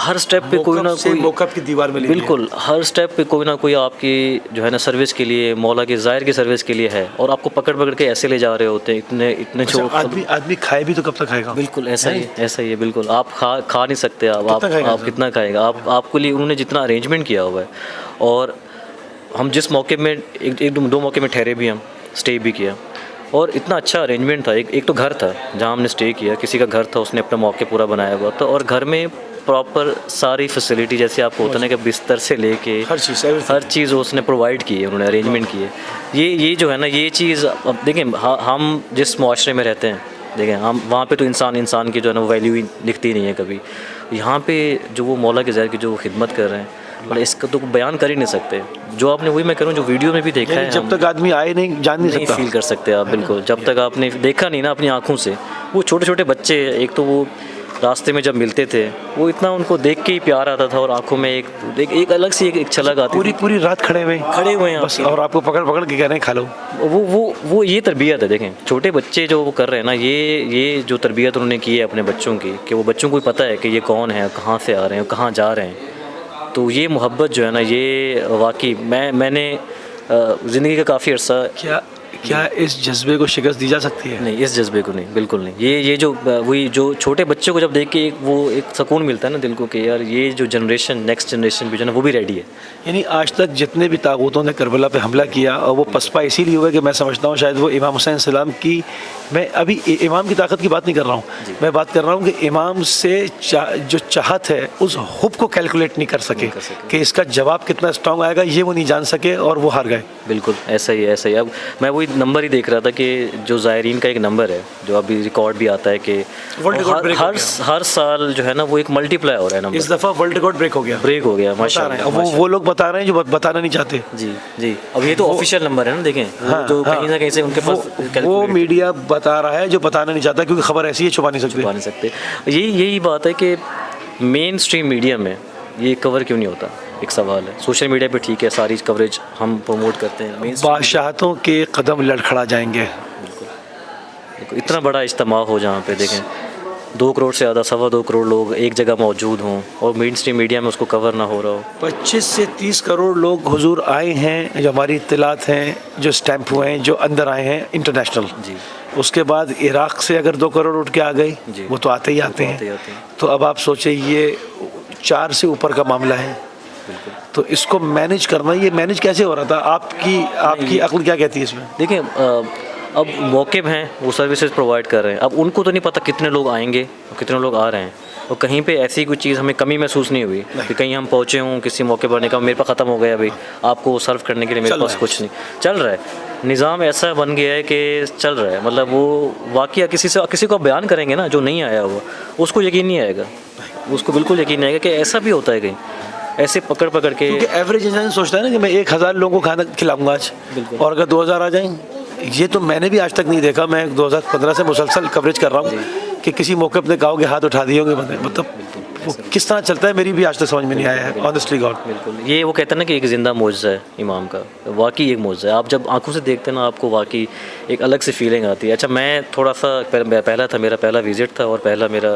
ہر سٹیپ پہ کوئی نہ کوئی موقف کی دیوار میں بالکل ہر سٹیپ پہ کوئی نہ کوئی آپ کی جو ہے نا سروس کے لیے، مولا کی ظاہر کی سروس کے لیے ہے، اور آپ کو پکڑ پکڑ کے ایسے لے جا رہے ہوتے ہیں اتنے چھوٹ. آدمی کھائے بھی تو کب تک کھائے گا؟ بالکل ایسا ہی ہے. بالکل آپ کھا نہیں سکتے، آپ کتنا کھائے گا؟ آپ کے لیے انہوں نے جتنا ارینجمنٹ کیا ہوا ہے. اور ہم جس موقع میں ایک دو موقع میں ٹھہرے بھی، ہم اسٹے بھی کیا، اور اتنا اچھا ارینجمنٹ تھا. ایک تو گھر تھا جہاں ہم نے اسٹے کیا، کسی کا گھر تھا، اس نے اپنا موقع پورا بنایا ہوا تھا، اور گھر میں پراپر ساری فیسلٹی جیسے آپ کو ہوتا ہے نا کہ بستر سے لے کے ہر چیز اس نے پرووائڈ کی ہے، انہوں نے ارینجمنٹ کی ہے. یہ جو ہے نا یہ چیز، اب دیکھیں ہم جس معاشرے میں رہتے ہیں، دیکھیں ہم وہاں پہ تو انسان کی جو ہے نا ویلیو ہی دکھتی نہیں ہے کبھی. یہاں پہ جو وہ مولا کے ظاہر کی جو خدمت کر رہے ہیں، اس کا تو بیان کر ہی نہیں سکتے. جو آپ نے وہی میں کروں جو ویڈیو میں بھی دیکھا ہے، جب تک آدمی آئے نہیں جان نہیں سکتا، فیل کر سکتے آپ. بالکل جب تک آپ نے دیکھا نہیں نا اپنی آنکھوں سے. وہ چھوٹے چھوٹے بچے، ایک تو وہ راستے میں جب ملتے تھے وہ اتنا ان کو دیکھ کے ہی پیار آتا تھا، اور آنکھوں میں ایک الگ سی ایک چھلک آتی تھی. پوری رات کھڑے ہوئے ہیں بس، اور آپ کو پکڑ کے کہہ رہے ہیں کھا لو. وہ یہ تربیت ہے. دیکھیں چھوٹے بچے جو وہ کر رہے ہیں نا، یہ جو تربیت انہوں نے کی ہے اپنے بچوں کی، کہ وہ بچوں کو بھی پتہ ہے کہ یہ کون ہے، کہاں سے آ رہے ہیں، کہاں جا رہے ہیں. تو یہ محبت جو ہے نا، یہ واقعی میں نے زندگی کا کافی عرصہ. کیا اس جذبے کو شکست دی جا سکتی ہے؟ نہیں، اس جذبے کو نہیں، بالکل نہیں. یہ جو وہی جو چھوٹے بچوں کو جب دیکھ کے وہ ایک سکون ملتا ہے نا دل کو کہ یار یہ جو جنریشن نیکسٹ جنریشن بھی جو ہے نا وہ بھی ریڈی ہے. یعنی آج تک جتنے بھی طاغوتوں نے کربلا پہ حملہ کیا، اور وہ پسپا اسی لیے ہوا کہ میں سمجھتا ہوں شاید وہ امام حسین السلام کی، میں ابھی امام کی طاقت کی بات نہیں کر رہا ہوں، میں بات کر رہا ہوں کہ امام سے جو چاہت ہے اس حب کو کیلکولیٹ نہیں کر سکے کہ اس کا جواب کتنا اسٹرانگ آئے گا، یہ وہ نہیں جان سکے اور وہ ہار گئے. بالکل ایسا ہی ہے. اب میں وہی نمبر ہی دیکھ رہا تھا کہ جو زائرین کا ایک نمبر ہے جو ابھی ریکارڈ بھی آتا ہے کہ ہر سال جو ہے نا وہ ایک ملٹی پلائی ہو رہا ہے نمبر. اس دفعہ ورلڈ ریکارڈ بریک ہو گیا ماشاء اللہ. وہ لوگ بتا رہے ہیں جو بتانا نہیں چاہتے. جی اب یہ تو آفیشیل نمبر ہے نا. دیکھیں جو کہیں نہ کہیں سے ان کے پاس وہ میڈیا بتا رہا ہے جو بتانا نہیں چاہتا، کیونکہ خبر ایسی ہے چھپا نہیں سکتے. یہی بات ہے کہ مین اسٹریم میڈیا میں یہ کور کیوں نہیں ہوتا، ایک سوال ہے. سوشل میڈیا پہ ٹھیک ہے ساری کوریج ہم پروموٹ کرتے ہیں، بادشاہتوں کے قدم لڑکھڑا جائیں گے. بالکل اتنا بڑا اجتماع ہو جہاں پہ دیکھیں 2 کروڑ سے زیادہ 2.25 کروڑ لوگ ایک جگہ موجود ہوں، اور مین اسٹریم میڈیا میں اس کو کور نہ ہو رہا ہو. 25 سے 30 کروڑ لوگ حضور آئے ہیں جو ہماری اطلاعات ہیں، جو اسٹیمپ ہوئے ہیں، جو اندر آئے ہیں انٹرنیشنل. جی اس کے بعد عراق سے اگر 2 کروڑ اٹھ کے آ گئے، وہ تو آتے ہی آتے ہیں. تو اب آپ سوچیں یہ 4 سے اوپر کا معاملہ ہے. تو اس کو مینیج کرنا، یہ مینیج کیسے ہو رہا تھا؟ آپ کی عقل کیا کہتی ہے اس میں؟ دیکھیں اب موقع ہیں، وہ سروسز پرووائڈ کر رہے ہیں. اب ان کو تو نہیں پتہ کتنے لوگ آئیں گے اور کتنے لوگ آ رہے ہیں، اور کہیں پہ ایسی کوئی چیز ہمیں کمی محسوس نہیں ہوئی کہ کہیں ہم پہنچے ہوں کسی موقع پر نکل میرے پاس ختم ہو گیا، ابھی آپ کو سرو کرنے کے لیے میرے پاس کچھ نہیں. چل رہا ہے نظام، ایسا بن گیا ہے کہ چل رہا ہے. مطلب وہ واقعہ کسی کو بیان کریں گے نا جو نہیں آیا ہوا، اس کو یقین نہیں آئے گا، اس کو بالکل یقین نہیں آئے گا کہ ایسا بھی ہوتا ہے کہیں. ایسے پکڑ کے کیونکہ ایوریج انسان سوچتا ہے نا کہ میں 1000 لوگوں کو کھانا کھلاؤں گا آج، اور اگر 2000 آ جائیں. یہ تو میں نے بھی آج تک نہیں دیکھا. میں 2015 سے مسلسل کوریج کر رہا ہوں. کہ کسی موقع پہ کہو کہ ہاتھ اٹھا دیے ہوں گے بندے, مطلب وہ کس طرح چلتا ہے میری بھی آج تک سمجھ میں نہیں آیا ہے آنیسٹلی گاڈ. بالکل, یہ وہ کہتے ہیں نا کہ ایک زندہ معجزہ ہے امام کا, واقعی ایک معجزہ ہے. آپ جب آنکھوں سے دیکھتے ہیں نا آپ کو واقعی ایک الگ سی فیلنگ آتی ہے. اچھا میں تھوڑا سا پہلا تھا, میرا پہلا وزٹ تھا اور پہلا میرا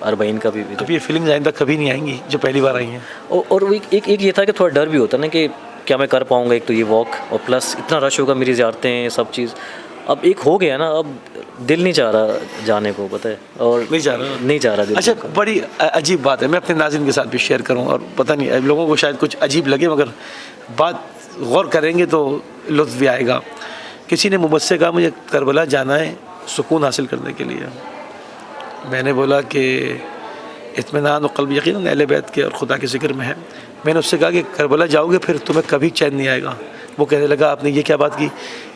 اربعین کا بھی وزٹ. اب یہ فیلنگز آئندہ کبھی نہیں آئیں گی جو پہلی بار آئی ہیں. اور ایک یہ تھا کہ تھوڑا ڈر بھی ہوتا ہے نا کہ کیا میں کر پاؤں گا, ایک تو یہ واک, اور پلس اتنا رش ہوگا, میری زیارتیں سب چیز. اب ایک ہو گیا نا, اب دل نہیں چاہ رہا جانے کو, پتہ ہے, اور نہیں چاہ رہا دل. اچھا بڑی عجیب بات ہے, میں اپنے ناظرین کے ساتھ بھی شیئر کروں, اور پتہ نہیں لوگوں کو شاید کچھ عجیب لگے مگر بات غور کریں گے تو لطف بھی آئے گا. کسی نے مجھ سے کہا مجھے کربلا جانا ہے سکون حاصل کرنے کے لیے. میں نے بولا کہ اطمینان و قلب یقیناً اہل بیت کے اور خدا کے ذکر میں ہے. میں نے اس سے کہا کہ کربلا جاؤ گے پھر تمہیں کبھی چین نہیں آئے گا. وہ کہنے لگا آپ نے یہ کیا بات کی؟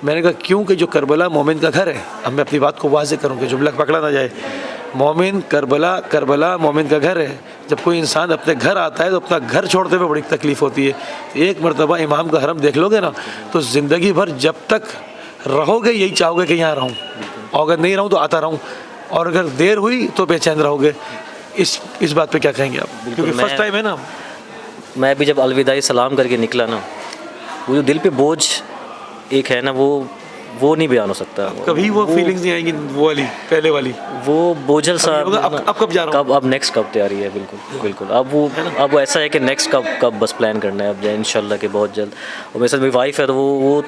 میں نے کہا کیوں کہ جو کربلا مومن کا گھر ہے. اب میں اپنی بات کو واضح کروں کہ جملہ پکڑا نہ جائے. مومن کربلا مومن کا گھر ہے. جب کوئی انسان اپنے گھر آتا ہے تو اپنا گھر چھوڑتے ہوئے بڑی تکلیف ہوتی ہے. ایک مرتبہ امام کا حرم دیکھ لو گے نا تو زندگی بھر جب تک رہو گے یہی چاہو گے کہ یہاں رہوں, اور اگر نہیں رہوں تو آتا رہوں, اور اگر دیر ہوئی تو بے چین رہو گے. اس بات پہ کیا کہیں گے آپ, کیونکہ فرسٹ ٹائم ہے نا. میں بھی جب الوداعی سلام کر کے نکلا نا, وہ جو دل پہ بوجھ ایک ہے نا, وہ نہیں بیان ہو سکتا. کبھی وہ فیلنگز نہیں آئیں گی وہ والی پہلے والی, وہ بوجھل سا. اب کب جا رہا ہوں, اب نیکسٹ کب تیاری ہے. بالکل اب وہ ایسا ہے کہ نیکسٹ کب بس پلان کرنا ہے اب ان شاء اللہ کہ بہت جلد. اور میرے ساتھ میری وائف ہے تو وہ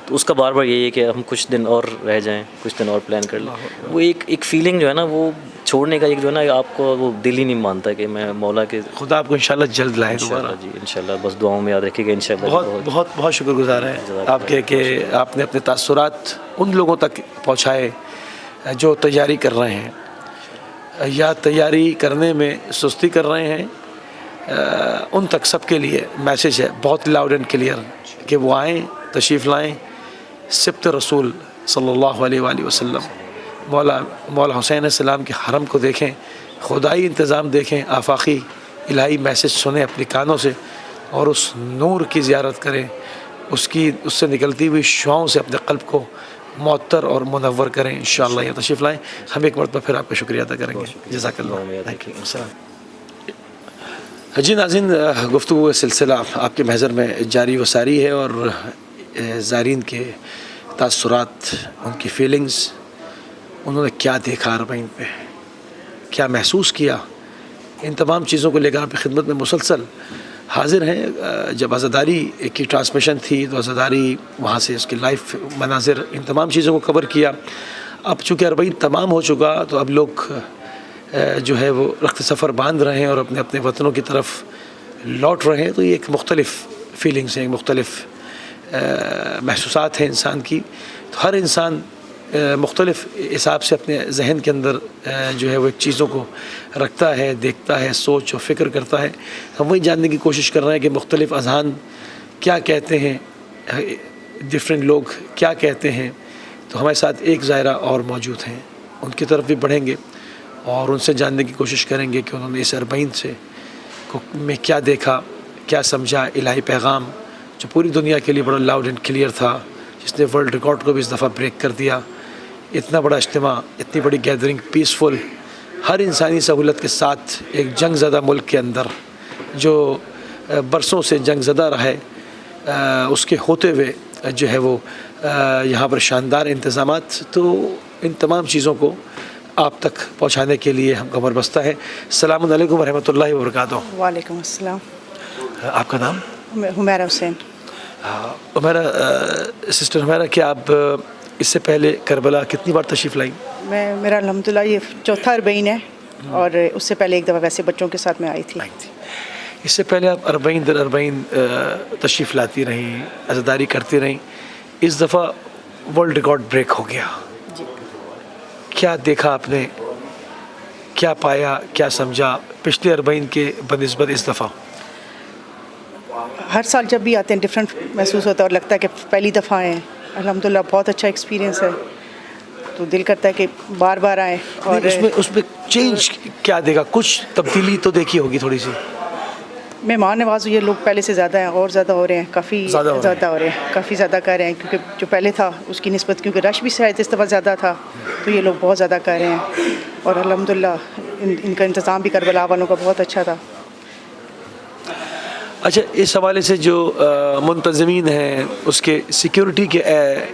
اس کا بار یہی ہے کہ ہم کچھ دن اور رہ جائیں, کچھ دن اور پلان کر لیں. وہ ایک فیلنگ جو ہے نا وہ چھوڑنے کا ایک جو ہے نا آپ کو وہ دل ہی نہیں مانتا کہ میں مولا کے, خدا آپ کو انشاءاللہ جلد لائے دوبارہ. جی انشاءاللہ, بس دعاؤں میں یاد رکھیے گا انشاءاللہ. بہت بہت بہت شکر گزار ہیں آپ کے کہ آپ نے اپنے تاثرات ان لوگوں تک پہنچائے جو تیاری کر رہے ہیں یا تیاری کرنے میں سستی کر رہے ہیں. ان تک سب کے لیے میسیج ہے بہت لاؤڈ اینڈ کلیئر کہ وہ آئیں, تشریف لائیں, سبت رسول صلی اللہ علیہ وآلہ وسلم, مولا حسین علیہ السلام کے حرم کو دیکھیں, خدائی انتظام دیکھیں, آفاقی الہی میسیج سنیں اپنے کانوں سے, اور اس نور کی زیارت کریں, اس سے نکلتی ہوئی شعاؤں سے اپنے قلب کو معطر اور منور کریں. انشاءاللہ یہ تشریف لائیں. ہم ایک مرتبہ پھر آپ کا شکریہ ادا کریں گے. جزاک اللہ. جی ناظرین, گفتگو سلسلہ آپ کے محضر میں جاری و ساری ہے, اور زائرین کے تاثرات, ان کی فیلنگز, انہوں نے کیا دیکھا اربعین پہ, کیا محسوس کیا, ان تمام چیزوں کو لے کر آپ کی خدمت میں مسلسل حاضر ہیں. جب عزاداری کی ٹرانسمیشن تھی تو عزاداری وہاں سے اس کے لائف مناظر, ان تمام چیزوں کو کور کیا. اب چونکہ اربعین تمام ہو چکا تو اب لوگ جو ہے وہ رخت سفر باندھ رہے ہیں اور اپنے اپنے وطنوں کی طرف لوٹ رہے ہیں. تو یہ ایک مختلف فیلنگس ہیں, ایک مختلف محسوسات ہیں انسان کی. تو ہر انسان مختلف حساب سے اپنے ذہن کے اندر جو ہے وہ ایک چیزوں کو رکھتا ہے, دیکھتا ہے, سوچ و فکر کرتا ہے. ہم وہی جاننے کی کوشش کر رہے ہیں کہ مختلف اذہان کیا کہتے ہیں, ڈفرینٹ لوگ کیا کہتے ہیں. تو ہمارے ساتھ ایک زائرہ اور موجود ہیں, ان کی طرف بھی بڑھیں گے اور ان سے جاننے کی کوشش کریں گے کہ انہوں نے اس اربعین سے میں کیا دیکھا, کیا سمجھا. الہی پیغام جو پوری دنیا کے لیے بڑا لاؤڈ اینڈ کلیئر تھا, جس نے ورلڈ ریکارڈ کو بھی اس دفعہ بریک کر دیا. اتنا بڑا اجتماع, اتنی بڑی گیدرنگ, پیسفل, ہر انسانی سہولت کے ساتھ ایک جنگ زدہ ملک کے اندر جو برسوں سے جنگ زدہ رہا ہے, اس کے ہوتے ہوئے جو ہے وہ یہاں پر شاندار انتظامات. تو ان تمام چیزوں کو آپ تک پہنچانے کے لیے ہم کمر بستہ ہے. السلام علیکم ورحمۃ اللہ وبرکاتہ. وعلیکم السلام. آپ کا نام؟ حمیرہ حسین. حمیرہ, سسٹر حمیرہ, کیا آپ اس سے پہلے کربلا کتنی بار تشریف لائیں؟ میرا الحمدللہ یہ چوتھا اربعین ہے, اور اس سے پہلے ایک دفعہ ویسے بچوں کے ساتھ میں آئی تھی. اس سے پہلے آپ اربعین در اربعین تشریف لاتی رہیں, عزاداری کرتی رہیں. اس دفعہ ورلڈ ریکارڈ بریک ہو گیا. جی. کیا دیکھا آپ نے, کیا پایا, کیا سمجھا پچھلے اربعین کے بنسبت اس دفعہ؟ ہر سال جب بھی آتے ہیں ڈفرینٹ محسوس ہوتا ہے, اور لگتا ہے کہ پہلی دفعہ آئے ہیں. الحمدللہ بہت اچھا ایکسپیرینس ہے, تو دل کرتا ہے کہ بار بار آئیں. اور اس میں چینج کیا دیکھا, کچھ تبدیلی تو دیکھی ہوگی تھوڑی سی. مہمان نواز یہ لوگ پہلے سے زیادہ ہیں, اور زیادہ ہو رہے ہیں, کافی زیادہ ہو رہے ہیں, کافی زیادہ کر رہے ہیں. کیونکہ جو پہلے تھا اس کی نسبت, کیونکہ رش بھی شاید اس دفعہ زیادہ تھا, تو یہ لوگ بہت زیادہ کر رہے ہیں. اور الحمدللہ ان کا انتظام بھی کربلا والوں کا بہت اچھا تھا. اچھا اس حوالے سے جو منتظمین ہیں اس کے سیکیورٹی کے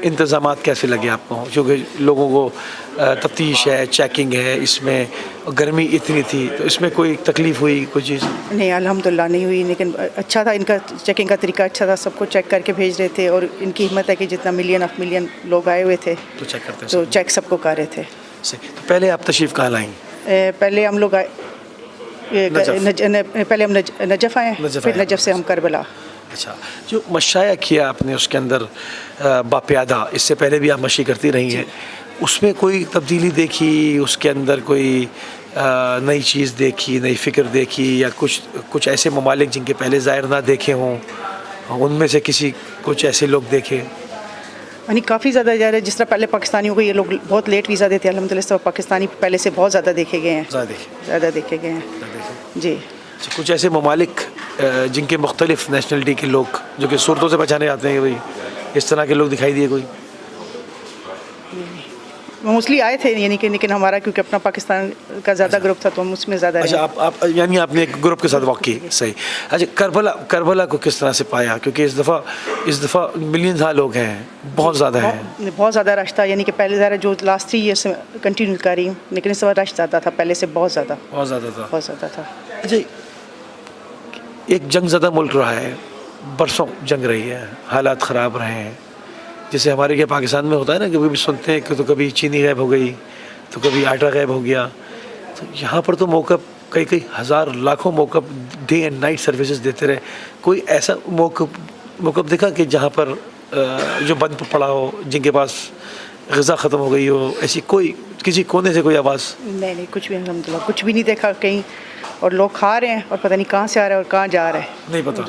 انتظامات کیسے لگے آپ کو؟ کیونکہ لوگوں کو تفتیش ہے، چیکنگ ہے، اس میں گرمی اتنی تھی تو اس میں کوئی تکلیف ہوئی کوئی چیز؟ نہیں الحمدللہ نہیں ہوئی، لیکن اچھا تھا، ان کا چیکنگ کا طریقہ اچھا تھا، سب کو چیک کر کے بھیج رہے تھے. اور ان کی ہمت ہے کہ جتنا ملین لوگ آئے ہوئے تھے تو چیک کرتے تو چیک سب کو کر رہے تھے. تو پہلے آپ تشریف کہاں لائیں؟ پہلے ہم لوگ پہلے ہم نجف آئے، پھر نجف سے ہم کربلا. اچھا جو مشایا کیا آپ نے اس کے اندر باپیادہ، اس سے پہلے بھی آپ مشی کرتی رہی ہیں، اس میں کوئی تبدیلی دیکھی؟ اس کے اندر کوئی نئی چیز دیکھی، نئی فکر دیکھی، یا کچھ ایسے ممالک جن کے پہلے ظاہر نہ دیکھے ہوں ان میں سے کچھ ایسے لوگ دیکھے؟ یعنی کافی زیادہ جا رہا ہے، جس طرح پہلے پاکستانیوں کو یہ لوگ بہت لیٹ ویزا دیتے ہیں، الحمدللہ سب پاکستانی پہلے سے بہت زیادہ دیکھے گئے ہیں، زیادہ دیکھے گئے ہیں. جی کچھ ایسے ممالک جن کے مختلف نیشنلٹی کے لوگ جو کہ صورتوں سے پہچانے جاتے ہیں کہ بھائی اس طرح کے لوگ دکھائی دیے کوئی؟ موسٹلی آئے تھے، یعنی کہ لیکن ہمارا کیونکہ اپنا پاکستان کا زیادہ گروپ تھا تو ہم اس میں زیادہ رہے. اچھا آپ یعنی آپ نے ایک گروپ کے ساتھ واک کی، صحیح. اچھا کربلا کو کس طرح سے پایا؟ کیونکہ اس دفعہ ملین لوگ ہیں، بہت زیادہ ہیں، بہت زیادہ رش تھا. یعنی کہ پہلے ذرا جو لاسٹ 3 ایئر سے کنٹینیو کر رہی ہوں، لیکن اس دفعہ رش زیادہ تھا پہلے سے، بہت زیادہ تھا. اچھا ایک جنگ زدہ ملک رہا ہے، برسوں جنگ رہی ہے، حالات خراب رہے ہیں، جیسے ہمارے یہ پاکستان میں ہوتا ہے نا کہ وہ بھی سنتے ہیں کہ تو کبھی چینی غائب ہو گئی، تو کبھی آٹا غائب ہو گیا. تو یہاں پر تو موقف کئی ہزار لاکھوں موقف ڈے اینڈ نائٹ سروسز دیتے رہے. کوئی ایسا موقف دیکھا کہ جہاں پر جو بند پڑا ہو، جن کے پاس غذا ختم ہو گئی ہو، ایسی کسی کونے سے کوئی آواز؟ نہیں کچھ بھی الحمدللہ کچھ بھی نہیں دیکھا کہیں. اور لوگ کھا رہے ہیں اور پتہ نہیں کہاں سے آ رہا ہے اور کہاں جا رہا ہے، نہیں پتہ،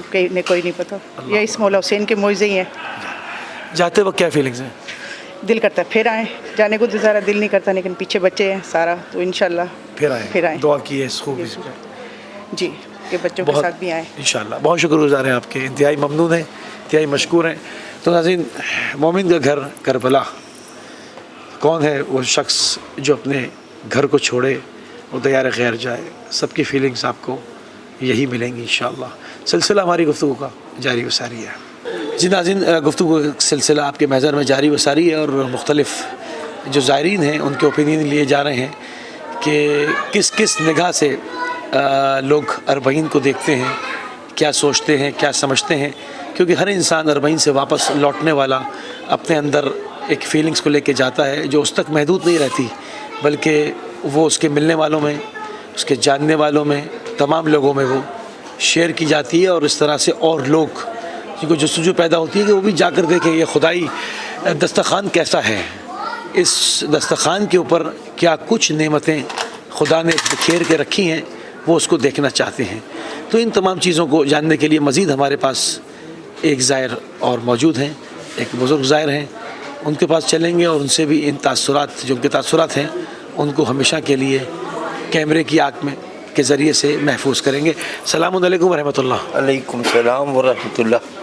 کوئی نہیں پتہ. یہ اس مولا حسین کے معجزے ہی ہیں. جاتے وقت کیا فیلنگز ہیں؟ دل کرتا ہے پھر آئیں، جانے کو زیادہ دل نہیں کرتا، لیکن پیچھے بچے ہیں سارا، تو انشاءاللہ پھر آئیں. دعا کی ہے خوب جی کہ بچوں کے ساتھ بھی آئیں انشاءاللہ. بہت شکر گزار ہیں آپ کے، انتہائی ممنون ہیں، انتہائی مشکور ہیں. تو ناظرین، مومن کا گھر کربلا، کون ہے وہ شخص جو اپنے گھر کو چھوڑے وہ دیار غیر جائے؟ سب کی فیلنگز آپ کو یہی ملیں گی انشاءاللہ. سلسلہ ہماری گفتگو کا جاری و ساری ہے. جی ناظرین، گفتگو کا سلسلہ آپ کے محضر میں جاری و ساری ہے، اور مختلف جو زائرین ہیں ان کے اوپینین لیے جا رہے ہیں کہ کس نگاہ سے لوگ اربعین کو دیکھتے ہیں، کیا سوچتے ہیں، کیا سمجھتے ہیں. کیونکہ ہر انسان اربعین سے واپس لوٹنے والا اپنے اندر ایک فیلنگز کو لے کے جاتا ہے جو اس تک محدود نہیں رہتی، بلکہ وہ اس کے ملنے والوں میں، اس کے جاننے والوں میں، تمام لوگوں میں وہ شیئر کی جاتی ہے. اور اس طرح سے اور لوگ جن کو جستجو پیدا ہوتی ہے کہ وہ بھی جا کر دیکھیں یہ خدائی دسترخوان کیسا ہے، اس دسترخوان کے اوپر کیا کچھ نعمتیں خدا نے بکھیر کے رکھی ہیں، وہ اس کو دیکھنا چاہتے ہیں. تو ان تمام چیزوں کو جاننے کے لیے مزید ہمارے پاس ایک زائر اور موجود ہیں، ایک بزرگ زائر ہیں، ان کے پاس چلیں گے اور ان سے بھی ان تاثرات جو ان کے تاثرات ہیں ان کو ہمیشہ کے لیے کیمرے کی آنکھ میں کے ذریعے سے محفوظ کریں گے. السلام علیکم ورحمۃ اللہ. علیکم السلام ورحمۃ اللہ.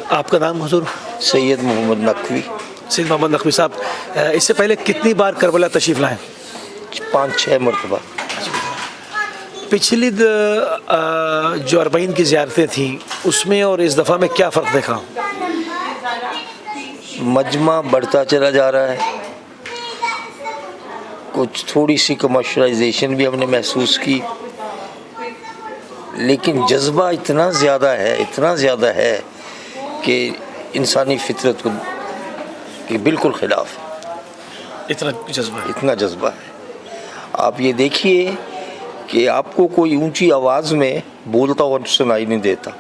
آپ کا نام حضور؟ سید محمد نقوی. سید محمد نقوی صاحب، اس سے پہلے کتنی بار کربلا تشریف لائیں؟ 5-6 مرتبہ. پچھلی جو اربعین کی زیارتیں تھیں اس میں اور اس دفعہ میں کیا فرق دیکھا؟ مجمع بڑھتا چلا جا رہا ہے، کچھ تھوڑی سی کمرشلائزیشن بھی ہم نے محسوس کی، لیکن جذبہ اتنا زیادہ ہے کہ انسانی فطرت کو کہ بالکل خلاف اتنا جذبہ ہے. آپ یہ دیکھیے کہ آپ کو کوئی اونچی آواز میں بولتا ہوا سنائی نہیں دیتا،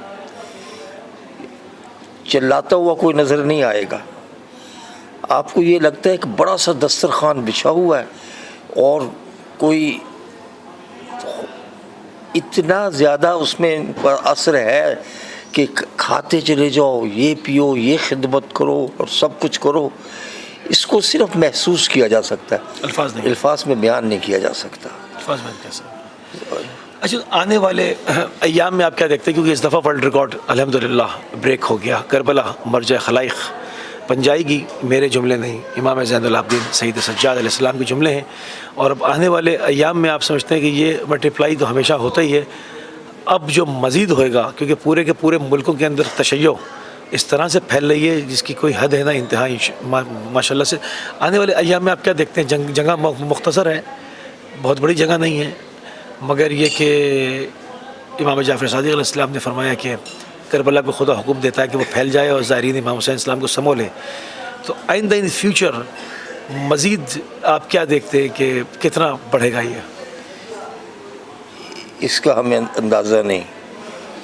چلاتا ہوا کوئی نظر نہیں آئے گا. آپ کو یہ لگتا ہے کہ بڑا سا دسترخوان بچھا ہوا ہے اور کوئی اتنا زیادہ اس میں اثر ہے کہ کھاتے چلے جاؤ، یہ پیو، یہ خدمت کرو اور سب کچھ کرو. اس کو صرف محسوس کیا جا سکتا ہے، الفاظ میں بیان نہیں کیا جا سکتا. اچھا، آنے والے ایام میں آپ کیا دیکھتے ہیں؟ کیونکہ اس دفعہ ورلڈ ریکارڈ الحمدللہ بریک ہو گیا، کربلا مرجع خلائق بن جائے گی. میرے جملے نہیں، امام زین العابدین سید سجاد علیہ السلام کے جملے ہیں. اور اب آنے والے ایام میں آپ سمجھتے ہیں کہ یہ ملٹیپلائی تو ہمیشہ ہوتا ہی ہے. اب جو مزید ہوئے گا، کیونکہ پورے کے پورے ملکوں کے اندر تشیع اس طرح سے پھیل رہی ہے جس کی کوئی حد ہے نہ انتہا. ماشاء اللہ سے آنے والے ایام میں آپ کیا دیکھتے ہیں؟ جگہ مختصر ہے، بہت بڑی جگہ نہیں ہے، مگر یہ کہ امام جعفر صادق علیہ السلام نے فرمایا کہ کربلا پہ خدا حکم دیتا ہے کہ وہ پھیل جائے اور زائرین امام حسین السلام کو سمو لے. تو آئندہ ان فیوچر مزید آپ کیا دیکھتے ہیں کہ کتنا بڑھے گا یہ؟ اس کا ہمیں اندازہ نہیں،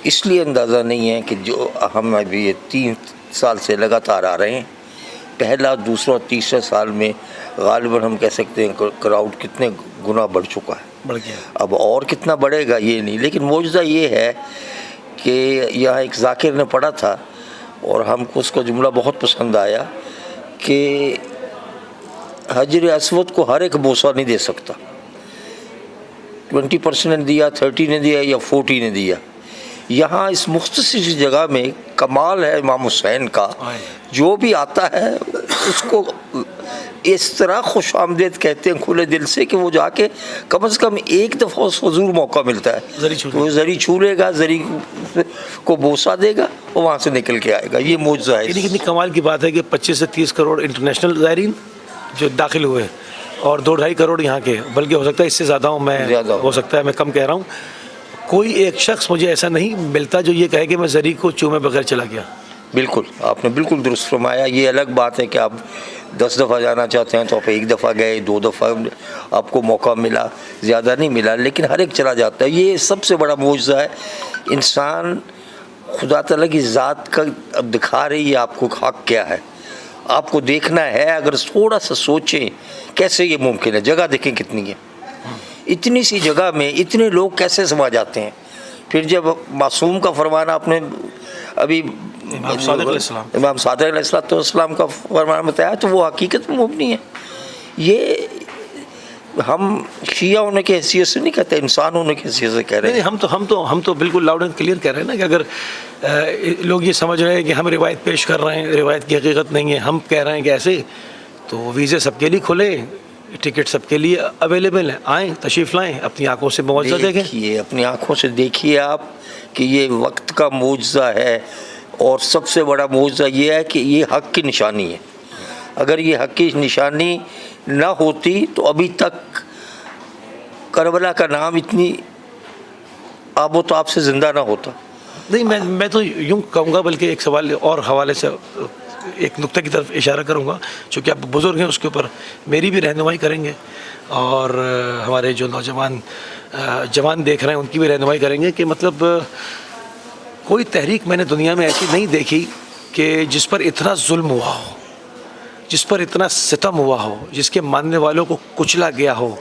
اس لیے اندازہ نہیں ہے کہ جو ہم ابھی یہ 3 سال سے لگاتار آ رہے ہیں، پہلا دوسرا تیسرا سال میں غالباً ہم کہہ سکتے ہیں کراؤڈ کتنے گنا بڑھ چکا ہے. بڑھ گیا. اب اور کتنا بڑھے گا یہ نہیں، لیکن معجزہ یہ ہے کہ یہاں ایک ذاکر نے پڑھا تھا اور ہم کو اس کا جملہ بہت پسند آیا کہ حجر اسود کو ہر ایک بوسہ نہیں دے سکتا. 20% نے دیا، 30 نے دیا یا 40 نے دیا. یہاں اس مختصر سی جگہ میں کمال ہے امام حسین کا، جو بھی آتا ہے اس کو اس طرح خوش آمدید کہتے ہیں کھلے دل سے کہ وہ جا کے کم از کم ایک دفعہ اس حضور موقع ملتا ہے، وہ زری چھو لے گا، زری کو بوسہ دے گا اور وہاں سے نکل کے آئے گا. یہ معجزہ ہے. کتنی کمال کی بات ہے کہ 25 سے 30 کروڑ انٹرنیشنل زائرین جو داخل ہوئے اور 2-2.5 کروڑ یہاں کے، بلکہ ہو سکتا ہے اس سے زیادہ ہوں، میں ہو سکتا ہے میں کم کہہ رہا ہوں. کوئی ایک شخص مجھے ایسا نہیں ملتا جو یہ کہے کہ میں زری کو چومے بغیر چلا گیا. بالکل آپ نے بالکل درست فرمایا. یہ الگ بات ہے کہ آپ 10 دفعہ جانا چاہتے ہیں تو آپ 1 دفعہ گئے، 2 دفعہ آپ کو موقع ملا، زیادہ نہیں ملا، لیکن ہر ایک چلا جاتا ہے. یہ سب سے بڑا معجزہ ہے. انسان خدا تعالیٰ کی ذات کا اب دکھا رہی ہے آپ کو حق کیا ہے. آپ کو دیکھنا ہے، اگر تھوڑا سا سوچیں کیسے یہ ممکن ہے. جگہ دیکھیں کتنی ہے، اتنی سی جگہ میں اتنے لوگ کیسے سما جاتے ہیں. پھر جب معصوم کا فرمانا آپ نے ابھی امام صادق علیہ السلام کا فرمان بتایا تو وہ حقیقت میں مبنی ہے. یہ ہم شیعہ ہونے کی حیثیت سے نہیں کہتے، انسان ہونے کی حیثیت سے کہہ رہے ہیں. ہم تو بالکل لاؤڈ اینڈ کلیئر کہہ رہے ہیں نا کہ اگر لوگ یہ سمجھ رہے ہیں کہ ہم روایت پیش کر رہے ہیں، روایت کی حقیقت نہیں ہے، ہم کہہ رہے ہیں کہ ایسے، تو ویزے سب کے لیے کھلے، ٹکٹ سب کے لیے اویلیبل ہیں، آئیں تشریف لائیں، اپنی آنکھوں سے معجزہ دیکھیں. دیکھیے اپنی آنکھوں سے دیکھیے آپ کہ یہ وقت کا معجزہ ہے. اور سب سے بڑا معجزہ یہ ہے کہ یہ حق کی نشانی ہے. اگر یہ حق کی نشانی نہ ہوتی تو ابھی تک کربلا کا نام اتنی آب و تاب سے زندہ نہ ہوتا. نہیں، میں تو یوں کہوں گا، بلکہ ایک سوال اور حوالے سے ایک نقطہ کی طرف اشارہ کروں گا، چونکہ آپ بزرگ ہیں، اس کے اوپر میری بھی رہنمائی کریں گے اور ہمارے جو نوجوان جوان دیکھ رہے ہیں ان کی بھی رہنمائی کریں گے کہ مطلب کوئی تحریک میں نے دنیا میں ایسی نہیں دیکھی کہ جس پر اتنا ظلم ہوا ہو، جس پر اتنا ستم ہوا ہو، جس کے ماننے والوں کو کچلا گیا ہو،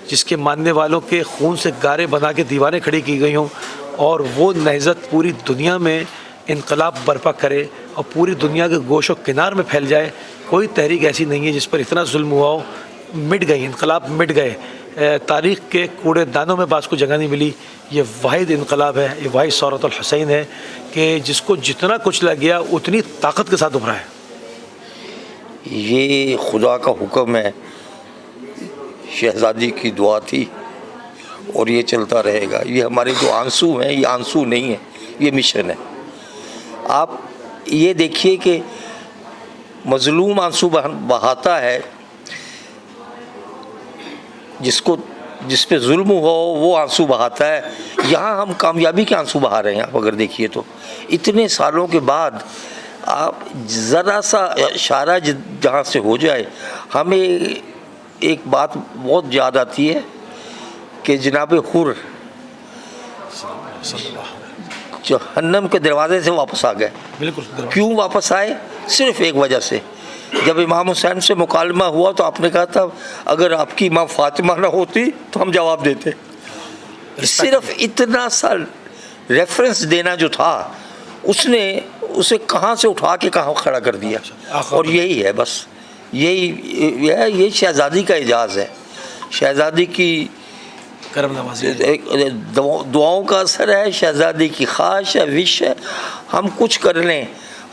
جس کے ماننے والوں کے خون سے گارے بنا کے دیواریں کھڑی کی گئی ہوں، اور وہ نہضت پوری دنیا میں انقلاب برپا کرے اور پوری دنیا کے گوش و کنار میں پھیل جائے. کوئی تحریک ایسی نہیں ہے جس پر اتنا ظلم ہوا ہو. مٹ گئی، انقلاب مٹ گئے، تاریخ کے کوڑے دانوں میں بعض کو جگہ نہیں ملی. یہ واحد انقلاب ہے، یہ واحد ثورت الحسین ہے کہ جس کو جتنا کچلا گیا اتنی طاقت کے ساتھ ابھرا ہے. یہ خدا کا حکم ہے، شہزادی کی دعا تھی اور یہ چلتا رہے گا. یہ ہمارے جو آنسو ہیں یہ آنسو نہیں ہے، یہ مشن ہے. آپ یہ دیکھیے کہ مظلوم آنسو بہاتا ہے، جس پہ ظلم ہو وہ آنسو بہاتا ہے. یہاں ہم کامیابی کے آنسو بہا رہے ہیں. آپ اگر دیکھیے تو اتنے سالوں کے بعد آپ ذرا سا اشارہ جہاں سے ہو جائے. ہمیں ایک بات بہت یاد آتی ہے کہ جناب حر جہنم کے دروازے سے واپس آ گئے. بالکل. کیوں واپس آئے؟ صرف ایک وجہ سے. جب امام حسین سے مکالمہ ہوا تو آپ نے کہا تھا اگر آپ کی ماں فاطمہ نہ ہوتی تو ہم جواب دیتے. صرف اتنا سا ریفرنس دینا جو تھا اس نے اسے کہاں سے اٹھا کے کہاں کھڑا کر دیا. اور یہی ہے بس، یہی شہزادی کا اعجاز ہے، شہزادی کی کرم نوازی، دعاؤں کا اثر ہے، شہزادی کی خواہش ہے، وش ہے. ہم کچھ کر لیں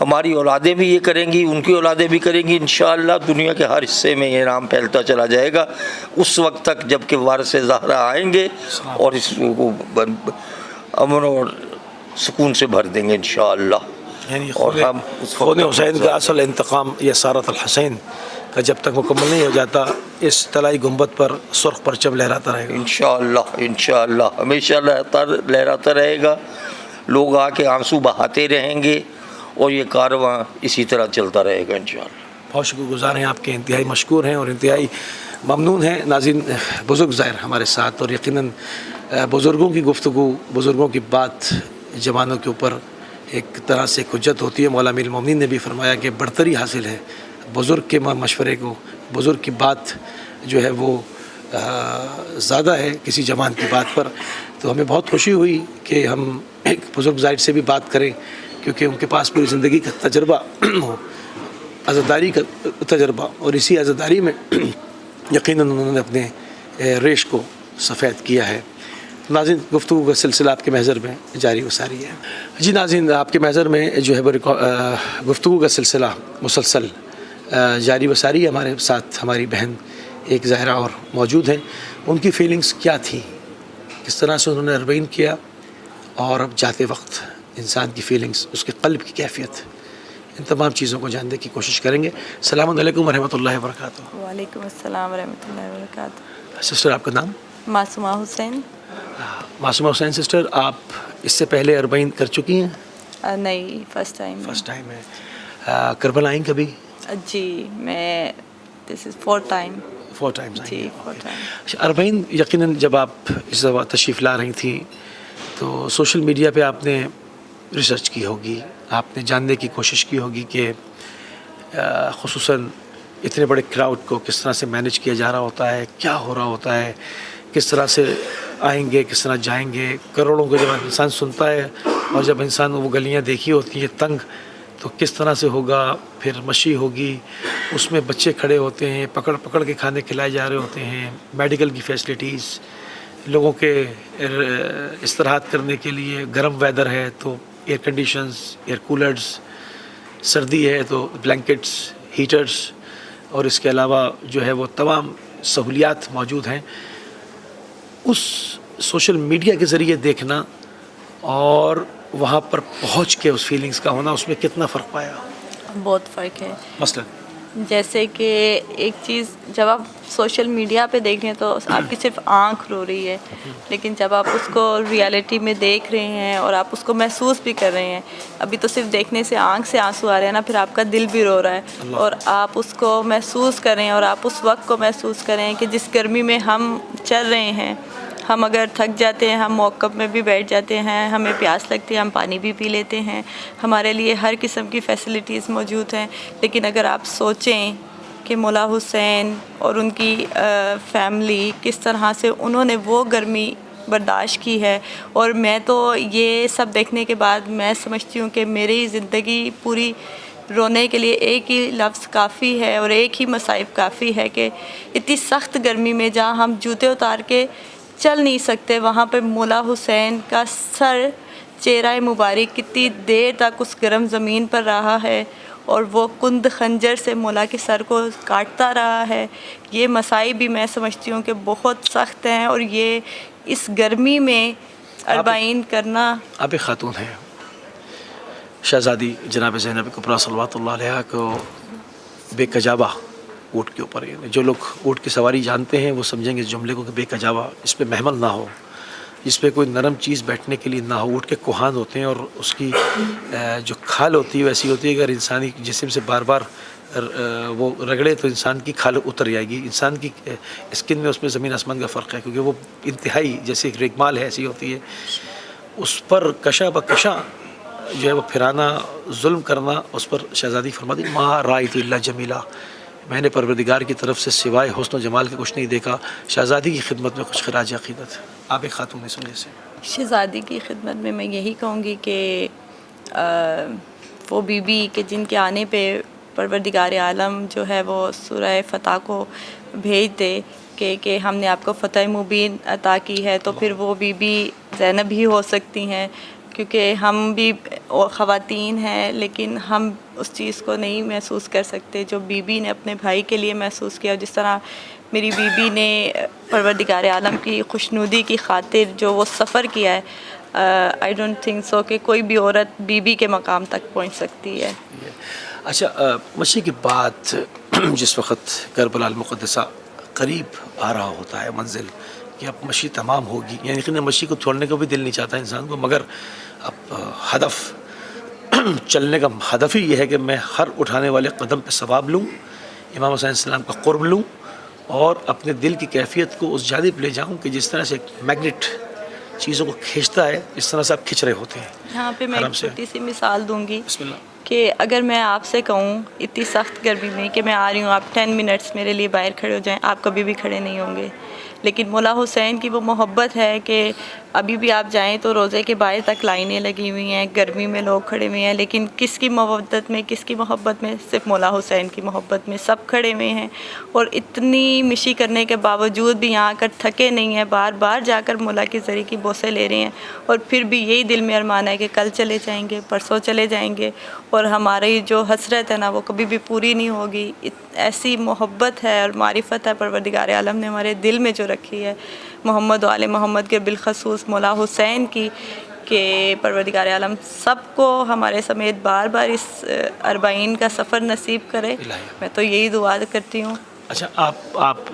ہماری اولادیں بھی یہ کریں گی, ان کی اولادیں بھی کریں گی, انشاءاللہ دنیا کے ہر حصے میں یہ نام پھیلتا چلا جائے گا اس وقت تک جب کہ وارث زہرا آئیں گے اور اس کو امن اور سکون سے بھر دیں گے انشاءاللہ. یعنی اور ہم خون حسین کا اصل انتقام یہ سارت الحسین کا جب تک مکمل نہیں ہو جاتا اس طلائی گنبد پر سرخ پرچم لہراتا رہے گا انشاءاللہ ہمیشہ لہراتا رہے گا. لوگ آ کے آنسو بہاتے رہیں گے اور یہ کارواں اسی طرح چلتا رہے گا انشاءاللہ. بہت شکر گزار ہیں آپ کے, انتہائی مشکور ہیں اور انتہائی ممنون ہیں. ناظرین, بزرگ ظاہر ہمارے ساتھ, اور یقیناً بزرگوں کی گفتگو, بزرگوں کی بات جوانوں کے اوپر ایک طرح سے حجت ہوتی ہے. مولا امیر المومنین نے بھی فرمایا کہ برتری حاصل ہے بزرگ کے مشورے کو, بزرگ کی بات جو ہے وہ زیادہ ہے کسی جوان کی بات پر. تو ہمیں بہت خوشی ہوئی کہ ہم ایک بزرگ ظاہر سے بھی بات کریں کیونکہ ان کے پاس پوری زندگی کا تجربہ ہو, عزاداری کا تجربہ, اور اسی عزاداری میں یقیناً انہوں نے اپنے ریش کو سفید کیا ہے. ناظرین, گفتگو کا سلسلہ آپ کے محضر میں جاری و ساری ہے. جی ناظرین, آپ کے محضر میں جو ہے وہ گفتگو کا سلسلہ مسلسل جاری و ساری ہے. ہمارے ساتھ ہماری بہن ایک زہرا اور موجود ہیں. ان کی فیلنگز کیا تھی, کس طرح سے انہوں نے اربعین کیا, اور اب جاتے وقت انسان کی فیلنگز, اس کے قلب کی کیفیت, ان تمام چیزوں کو جاننے کی کوشش کریں گے. السلام علیکم ورحمۃ اللہ وبرکاتہ. وعلیکم السلام ورحمۃ اللہ وبرکاتہ. سسٹر, آپ کا نام؟ معصومہ حسین. معصومہ حسین سسٹر, آپ اس سے پہلے اربعین کر چکی ہیں؟ نہیں, فرسٹ ٹائم ہے. کربلا آئیں کبھی؟ جی, میں دس از فور ٹائم. 4 times آئیں. جی, 4 ٹائم. اربعین یقیناً جب آپ اس دفعہ تشریف لا رہی تھیں تو سوشل میڈیا پہ آپ نے ریسرچ کی ہوگی, آپ نے جاننے کی کوشش کی ہوگی کہ خصوصاً اتنے بڑے کراؤڈ کو کس طرح سے مینیج کیا جا رہا ہوتا ہے, کیا ہو رہا ہوتا ہے, کس طرح سے آئیں گے, کس طرح جائیں گے. کروڑوں کو جب انسان سنتا ہے اور جب انسان وہ گلیاں دیکھی ہوتی ہیں تنگ, تو کس طرح سے ہوگا, پھر مشی ہوگی, اس میں بچے کھڑے ہوتے ہیں, پکڑ پکڑ کے کھانے کھلائے جا رہے ہوتے ہیں, میڈیکل کی فیسلٹیز, لوگوں کے استراحت کرنے کے لیے, گرم ویدر ہے تو ایئر کنڈیشنز, ایئر کولرز, سردی ہے تو بلینکٹس, ہیٹرز, اور اس کے علاوہ جو ہے وہ تمام سہولیات موجود ہیں. اس سوشل میڈیا کے ذریعے دیکھنا اور وہاں پر پہنچ کے اس فیلنگز کا ہونا, اس میں کتنا فرق پایا؟ بہت فرق ہے. مثلا جیسے کہ ایک چیز جب آپ سوشل میڈیا پہ دیکھ رہے ہیں تو آپ کی صرف آنکھ رو رہی ہے, لیکن جب آپ اس کو ریالٹی میں دیکھ رہے ہیں اور آپ اس کو محسوس بھی کر رہے ہیں, ابھی تو صرف دیکھنے سے آنکھ سے آنسو آ رہے ہیں نا, پھر آپ کا دل بھی رو رہا ہے, اور آپ اس کو محسوس کریں اور آپ اس وقت کو محسوس کریں کہ جس گرمی میں ہم چل رہے ہیں. ہم اگر تھک جاتے ہیں, ہم موقف میں بھی بیٹھ جاتے ہیں, ہمیں پیاس لگتی ہے, ہم پانی بھی پی لیتے ہیں, ہمارے لیے ہر قسم کی فیسلٹیز موجود ہیں. لیکن اگر آپ سوچیں کہ مولا حسین اور ان کی فیملی کس طرح سے انہوں نے وہ گرمی برداشت کی ہے, اور میں تو یہ سب دیکھنے کے بعد میں سمجھتی ہوں کہ میری زندگی پوری رونے کے لیے ایک ہی لفظ کافی ہے اور ایک ہی مصائب کافی ہے کہ اتنی سخت گرمی میں جہاں ہم جوتے اتار کے چل نہیں سکتے, وہاں پہ مولا حسین کا سر, چہرہ مبارک کتنی دیر تک اس گرم زمین پر رہا ہے, اور وہ کند خنجر سے مولا کے سر کو کاٹتا رہا ہے. یہ مصائب بھی میں سمجھتی ہوں کہ بہت سخت ہیں, اور یہ اس گرمی میں اربعین کرنا. آپ ایک خاتون ہیں, شہزادی جناب زینب کبریٰ صلوات اللہ علیہ کو بے کجاوہ اونٹ کے اوپر, یعنی جو لوگ اونٹ کی سواری جانتے ہیں وہ سمجھیں گے اس جملے کو کہ بے کجاوہ, اس پہ محمل نہ ہو, اس پہ کوئی نرم چیز بیٹھنے کے لیے نہ ہو. اونٹ کے کوہان ہوتے ہیں اور اس کی جو کھال ہوتی ہے ویسی ہوتی ہے, اگر انسانی جسم سے بار بار وہ رگڑے تو انسان کی کھال اتر جائے گی. انسان کی اسکن میں اس میں زمین آسمان کا فرق ہے, کیونکہ وہ انتہائی جیسے ایک ریگمال ہے ایسی ہوتی ہے. اس پر کشا بکشا جو ہے وہ پھرانا, ظلم کرنا, اس پر شہزادی فرماتی ما رأیت الا جمیلا, میں نے پروردگار کی طرف سے سوائے حسن و جمال کے کچھ نہیں دیکھا. شہزادی کی خدمت میں کچھ خراج عقیدت. آپ ایک خاتون اس وجہ سے شہزادی کی خدمت میں یہی کہوں گی کہ وہ بی بی کہ جن کے آنے پہ پروردگار عالم جو ہے وہ سورہ فتح کو بھیج دے کہ ہم نے آپ کو فتح مبین عطا کی ہے, تو پھر وہ بی بی زینب ہی ہو سکتی ہیں, کیونکہ ہم بھی اور خواتین ہیں، لیکن ہم اس چیز کو نہیں محسوس کر سکتے جو بی بی نے اپنے بھائی کے لیے محسوس کیا. جس طرح میری بی بی نے پروردگار عالم کی خوشنودی کی خاطر جو وہ سفر کیا ہے، آئی ڈونٹ تھنک سو کہ کوئی بھی عورت بی بی کے مقام تک پہنچ سکتی ہے. اچھا، مشی کے بعد جس وقت کربلا المقدسہ قریب آ رہا ہوتا ہے منزل کہ اب مشی تمام ہوگی، یعنی کہ مشی کو چھوڑنے کو بھی دل نہیں چاہتا انسان کو، مگر اب ہدف چلنے کا ہدف ہی یہ ہے کہ میں ہر اٹھانے والے قدم پہ ثواب لوں، امام حسین السلام کا قرب لوں اور اپنے دل کی کیفیت کو اس جانب لے جاؤں کہ جس طرح سے ایک میگنیٹ چیزوں کو کھینچتا ہے اس طرح سے آپ کھنچ رہے ہوتے ہیں. یہاں پہ میں ایک چھوٹی سی مثال دوں گی بسم اللہ. کہ اگر میں آپ سے کہوں اتنی سخت گرمی میں کہ میں آ رہی ہوں، آپ 10 منٹس میرے لیے باہر کھڑے ہو جائیں، آپ کبھی بھی کھڑے نہیں ہوں گے. لیکن مولا حسین کی وہ محبت ہے کہ ابھی بھی آپ جائیں تو روزے کے باہر تک لائنیں لگی ہوئی ہیں، گرمی میں لوگ کھڑے ہوئے ہیں، لیکن کس کی مودت میں، کس کی محبت میں؟ صرف مولا حسین کی محبت میں سب کھڑے ہوئے ہیں. اور اتنی مشی کرنے کے باوجود بھی یہاں آ کر تھکے نہیں ہیں، بار بار جا کر مولا کی زری کی بوسے لے رہے ہیں. اور پھر بھی یہی دل میں ارمان ہے کہ کل چلے جائیں گے، پرسوں چلے جائیں گے، اور ہماری جو حسرت ہے نا وہ کبھی بھی پوری نہیں ہوگی. ایسی محبت ہے اور معرفت ہے پروردگار عالم نے ہمارے دل میں جو رکھی ہے محمد و آل محمد کے بالخصوص مولا حسین کی، کہ پروردگار عالم سب کو ہمارے سمیت بار بار اس 40 کا سفر نصیب کرے. میں تو یہی دعا کرتی ہوں. اچھا، آپ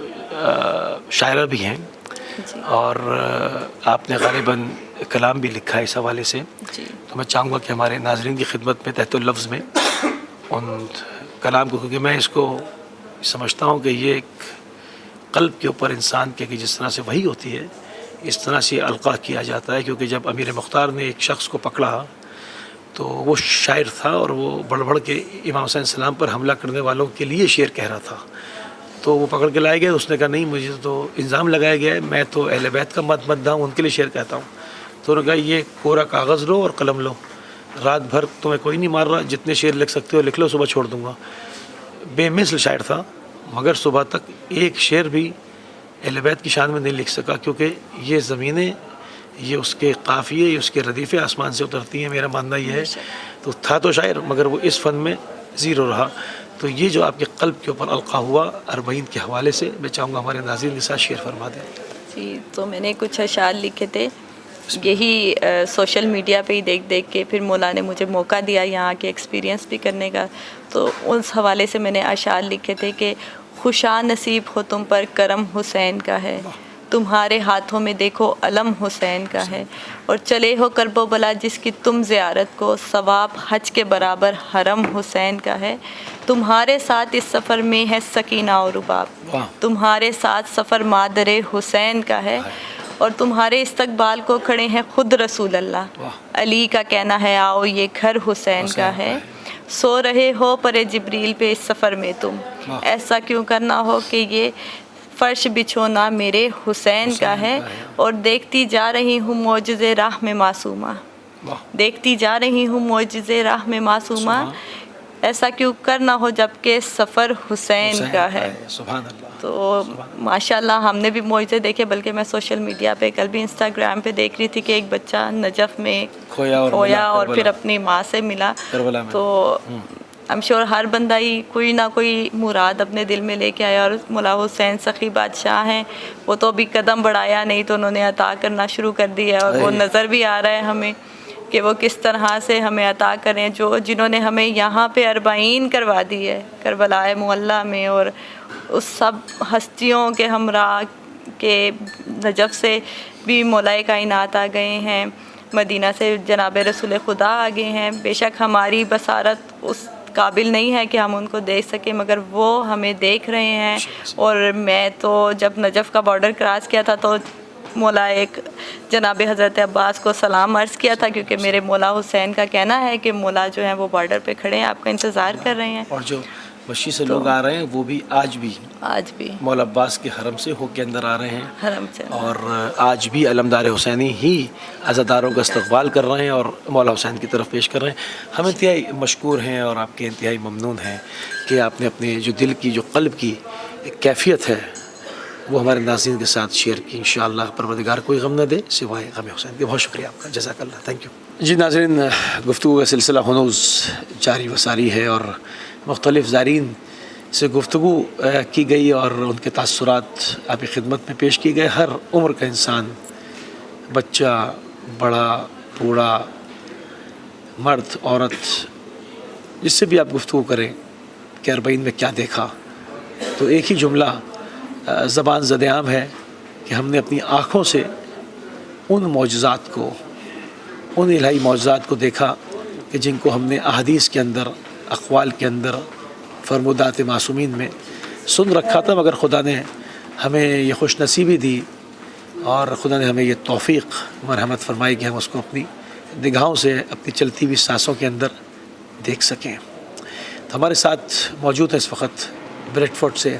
شاعرہ بھی ہیں جی اور آپ نے غالباً کلام بھی لکھا ہے اس حوالے سے. جی تو میں چاہوں گا کہ ہمارے ناظرین کی خدمت میں تحت اللفظ میں ان کلام کو، کیونکہ میں اس کو سمجھتا ہوں کہ یہ ایک قلب کے اوپر انسان کے کہ جس طرح سے وحی ہوتی ہے اس طرح سے القاء کیا جاتا ہے. کیونکہ جب امیر مختار نے ایک شخص کو پکڑا تو وہ شاعر تھا اور وہ بڑھ بڑھ کے امام حسین السلام پر حملہ کرنے والوں کے لیے شعر کہہ رہا تھا. تو وہ پکڑ کے لائے گئے. اس نے کہا نہیں، مجھے تو الزام لگایا گیا ہے، میں تو اہل بیت کا مداح ہوں، ان کے لیے شعر کہتا ہوں. تو انہوں نے کہا یہ کورا کاغذ لو اور قلم لو، رات بھر تمہیں کوئی نہیں مار رہا، جتنے شعر لکھ سکتے ہو لکھ لو، صبح چھوڑ دوں گا. بے مثل شاعر تھا مگر صبح تک ایک شعر بھی اہل بیت کی شان میں نہیں لکھ سکا، کیونکہ یہ زمینیں، یہ اس کے قافیے، یہ اس کے ردیفے آسمان سے اترتی ہیں. میرا ماننا یہ ہے. تو تھا تو شاعر مگر وہ اس فن میں زیرو رہا. تو یہ جو آپ کے قلب کے اوپر القاء ہوا 40 کے حوالے سے، میں چاہوں گا ہمارے ناظرین کے ساتھ شعر فرما دیں. جی، تو میں نے کچھ اشعار لکھے تھے یہی سوشل میڈیا پہ ہی دیکھ کے، پھر مولا نے مجھے موقع دیا یہاں کے ایکسپیرینس بھی کرنے کا. تو اس حوالے سے میں نے اشعار لکھے تھے کہ خوشا نصیب ہو تم پر کرم حسین کا ہے، تمہارے ہاتھوں میں دیکھو علم حسین کا ہے، اور چلے ہو کرب و بلا جس کی تم زیارت کو، ثواب حج کے برابر حرم حسین کا ہے. تمہارے ساتھ اس سفر میں ہے سکینہ اور رباب، تمہارے ساتھ سفر مادر حسین کا ہے، اور تمہارے استقبال کو کھڑے ہیں خود رسول اللہ. علی کا کہنا ہے آؤ یہ گھر حسین کا ہے، سو رہے ہو پر جبریل پہ اس سفر میں تم، ایسا کیوں کرنا ہو کہ یہ فرش بچھونا میرے حسین کا ہے. اور دیکھتی جا رہی ہوں معجزے راہ میں معصومہ، دیکھتی جا رہی ہوں معجزے راہ میں معصومہ، ایسا کیوں کرنا ہو جب کہ سفر حسین کا ہے. سبحان اللہ. تو ماشاءاللہ ہم نے بھی معجزے دیکھے، بلکہ میں سوشل میڈیا پہ کل بھی انسٹاگرام پہ دیکھ رہی تھی کہ ایک بچہ نجف میں کھویا اور پھر اپنی ماں سے ملا. تو I'm sure ہر بندہ ہی کوئی نہ کوئی مراد اپنے دل میں لے کے آیا، اور مولا حسین سخی بادشاہ ہیں، وہ تو ابھی قدم بڑھایا نہیں تو انہوں نے عطا کرنا شروع کر دیا ہے. اور وہ نظر بھی آ رہا ہے ہمیں کہ وہ کس طرح سے ہمیں عطا کریں، جنہوں نے ہمیں یہاں پہ 40 کروا دی ہے کربلا معلیٰ میں. اور اس سب ہستیوں کے ہمراہ کے نجف سے بھی مولا کائنات آ گئے ہیں، مدینہ سے جناب رسول خدا آ گئے ہیں. بے شک ہماری بصارت اس قابل نہیں ہے کہ ہم ان کو دیکھ سکیں، مگر وہ ہمیں دیکھ رہے ہیں. اور میں تو جب نجف کا بارڈر کراس کیا تھا تو مولا ایک جناب حضرت عباس کو سلام عرض کیا تھا، کیونکہ میرے مولا حسین کا کہنا ہے کہ مولا جو ہیں وہ بارڈر پہ کھڑے ہیں، آپ کا انتظار کر رہے ہیں. اور جو مشی سے لوگ آ رہے ہیں وہ بھی آج بھی مولا عباس کے حرم سے ہو کے اندر آ رہے ہیں، حرم سے، اور آج بھی علمدار حسینی ہی عزاداروں کا استقبال کر رہے ہیں اور مولا حسین کی طرف پیش کر رہے ہیں. ہم انتہائی مشکور ہیں اور آپ کے انتہائی ممنون ہیں کہ آپ نے اپنے جو دل کی، جو قلب کی کیفیت ہے وہ ہمارے ناظرین کے ساتھ شیئر کی. انشاءاللہ پروردگار کوئی غم نہ دے سوائے غم حسین کے. بہت شکریہ آپ کا, جزاک اللہ, تھینک یو. جی ناظرین, گفتگو کا سلسلہ ہنوز جاری و ساری ہے اور مختلف زائرین سے گفتگو کی گئی اور ان کے تاثرات آپ کی خدمت میں پیش کیے گئے. ہر عمر کا انسان, بچہ, بڑا, بوڑھا, مرد, عورت, جس سے بھی آپ گفتگو کریں کہ اربعین میں کیا دیکھا, تو ایک ہی جملہ زبان زد عام ہے کہ ہم نے اپنی آنکھوں سے ان معجزات کو, ان الہی معجزات کو دیکھا کہ جن کو ہم نے احادیث کے اندر, اقوال کے اندر, فرمودات معصومین میں سن رکھا تھا, مگر خدا نے ہمیں یہ خوش نصیبی دی اور خدا نے ہمیں یہ توفیق مرحمت فرمائی کہ ہم اس کو اپنی نگاہوں سے اپنی چلتی ہوئی سانسوں کے اندر دیکھ سکیں. تو ہمارے ساتھ موجود ہے اس وقت بریڈ فورڈ سے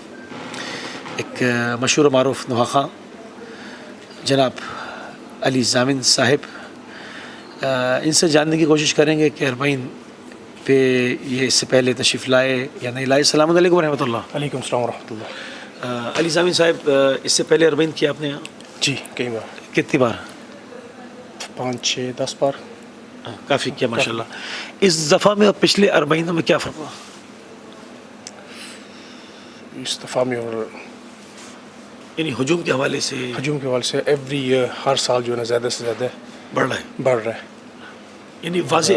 ایک مشہور و معروف نحاخواں جناب علی ضامن صاحب. ان سے جاننے کی کوشش کریں گے کہ اربعین پہ یہ اس سے پہلے تشریف لائے یا نہیں لائے. السلام علیکم ورحمۃ اللہ. علیکم السلام ورحمۃ اللہ. علی ضامن صاحب, اس سے پہلے اربعین کیا آپ نے یہاں؟ جی کئی بار. کتنی بار؟ 5 6 10 بار. کافی کیا ماشاء اللہ. اس دفعہ میں اور پچھلے اربعینوں میں کیا فرق ہوا؟ اس دفعہ میں اور یعنی ہجوم کے حوالے سے, ہجوم کے حوالے سے ایوری ایئر ہر سال جو ہے نا زیادہ سے زیادہ بڑھ رہا ہے. بڑھ رہا ہے. یعنی واضح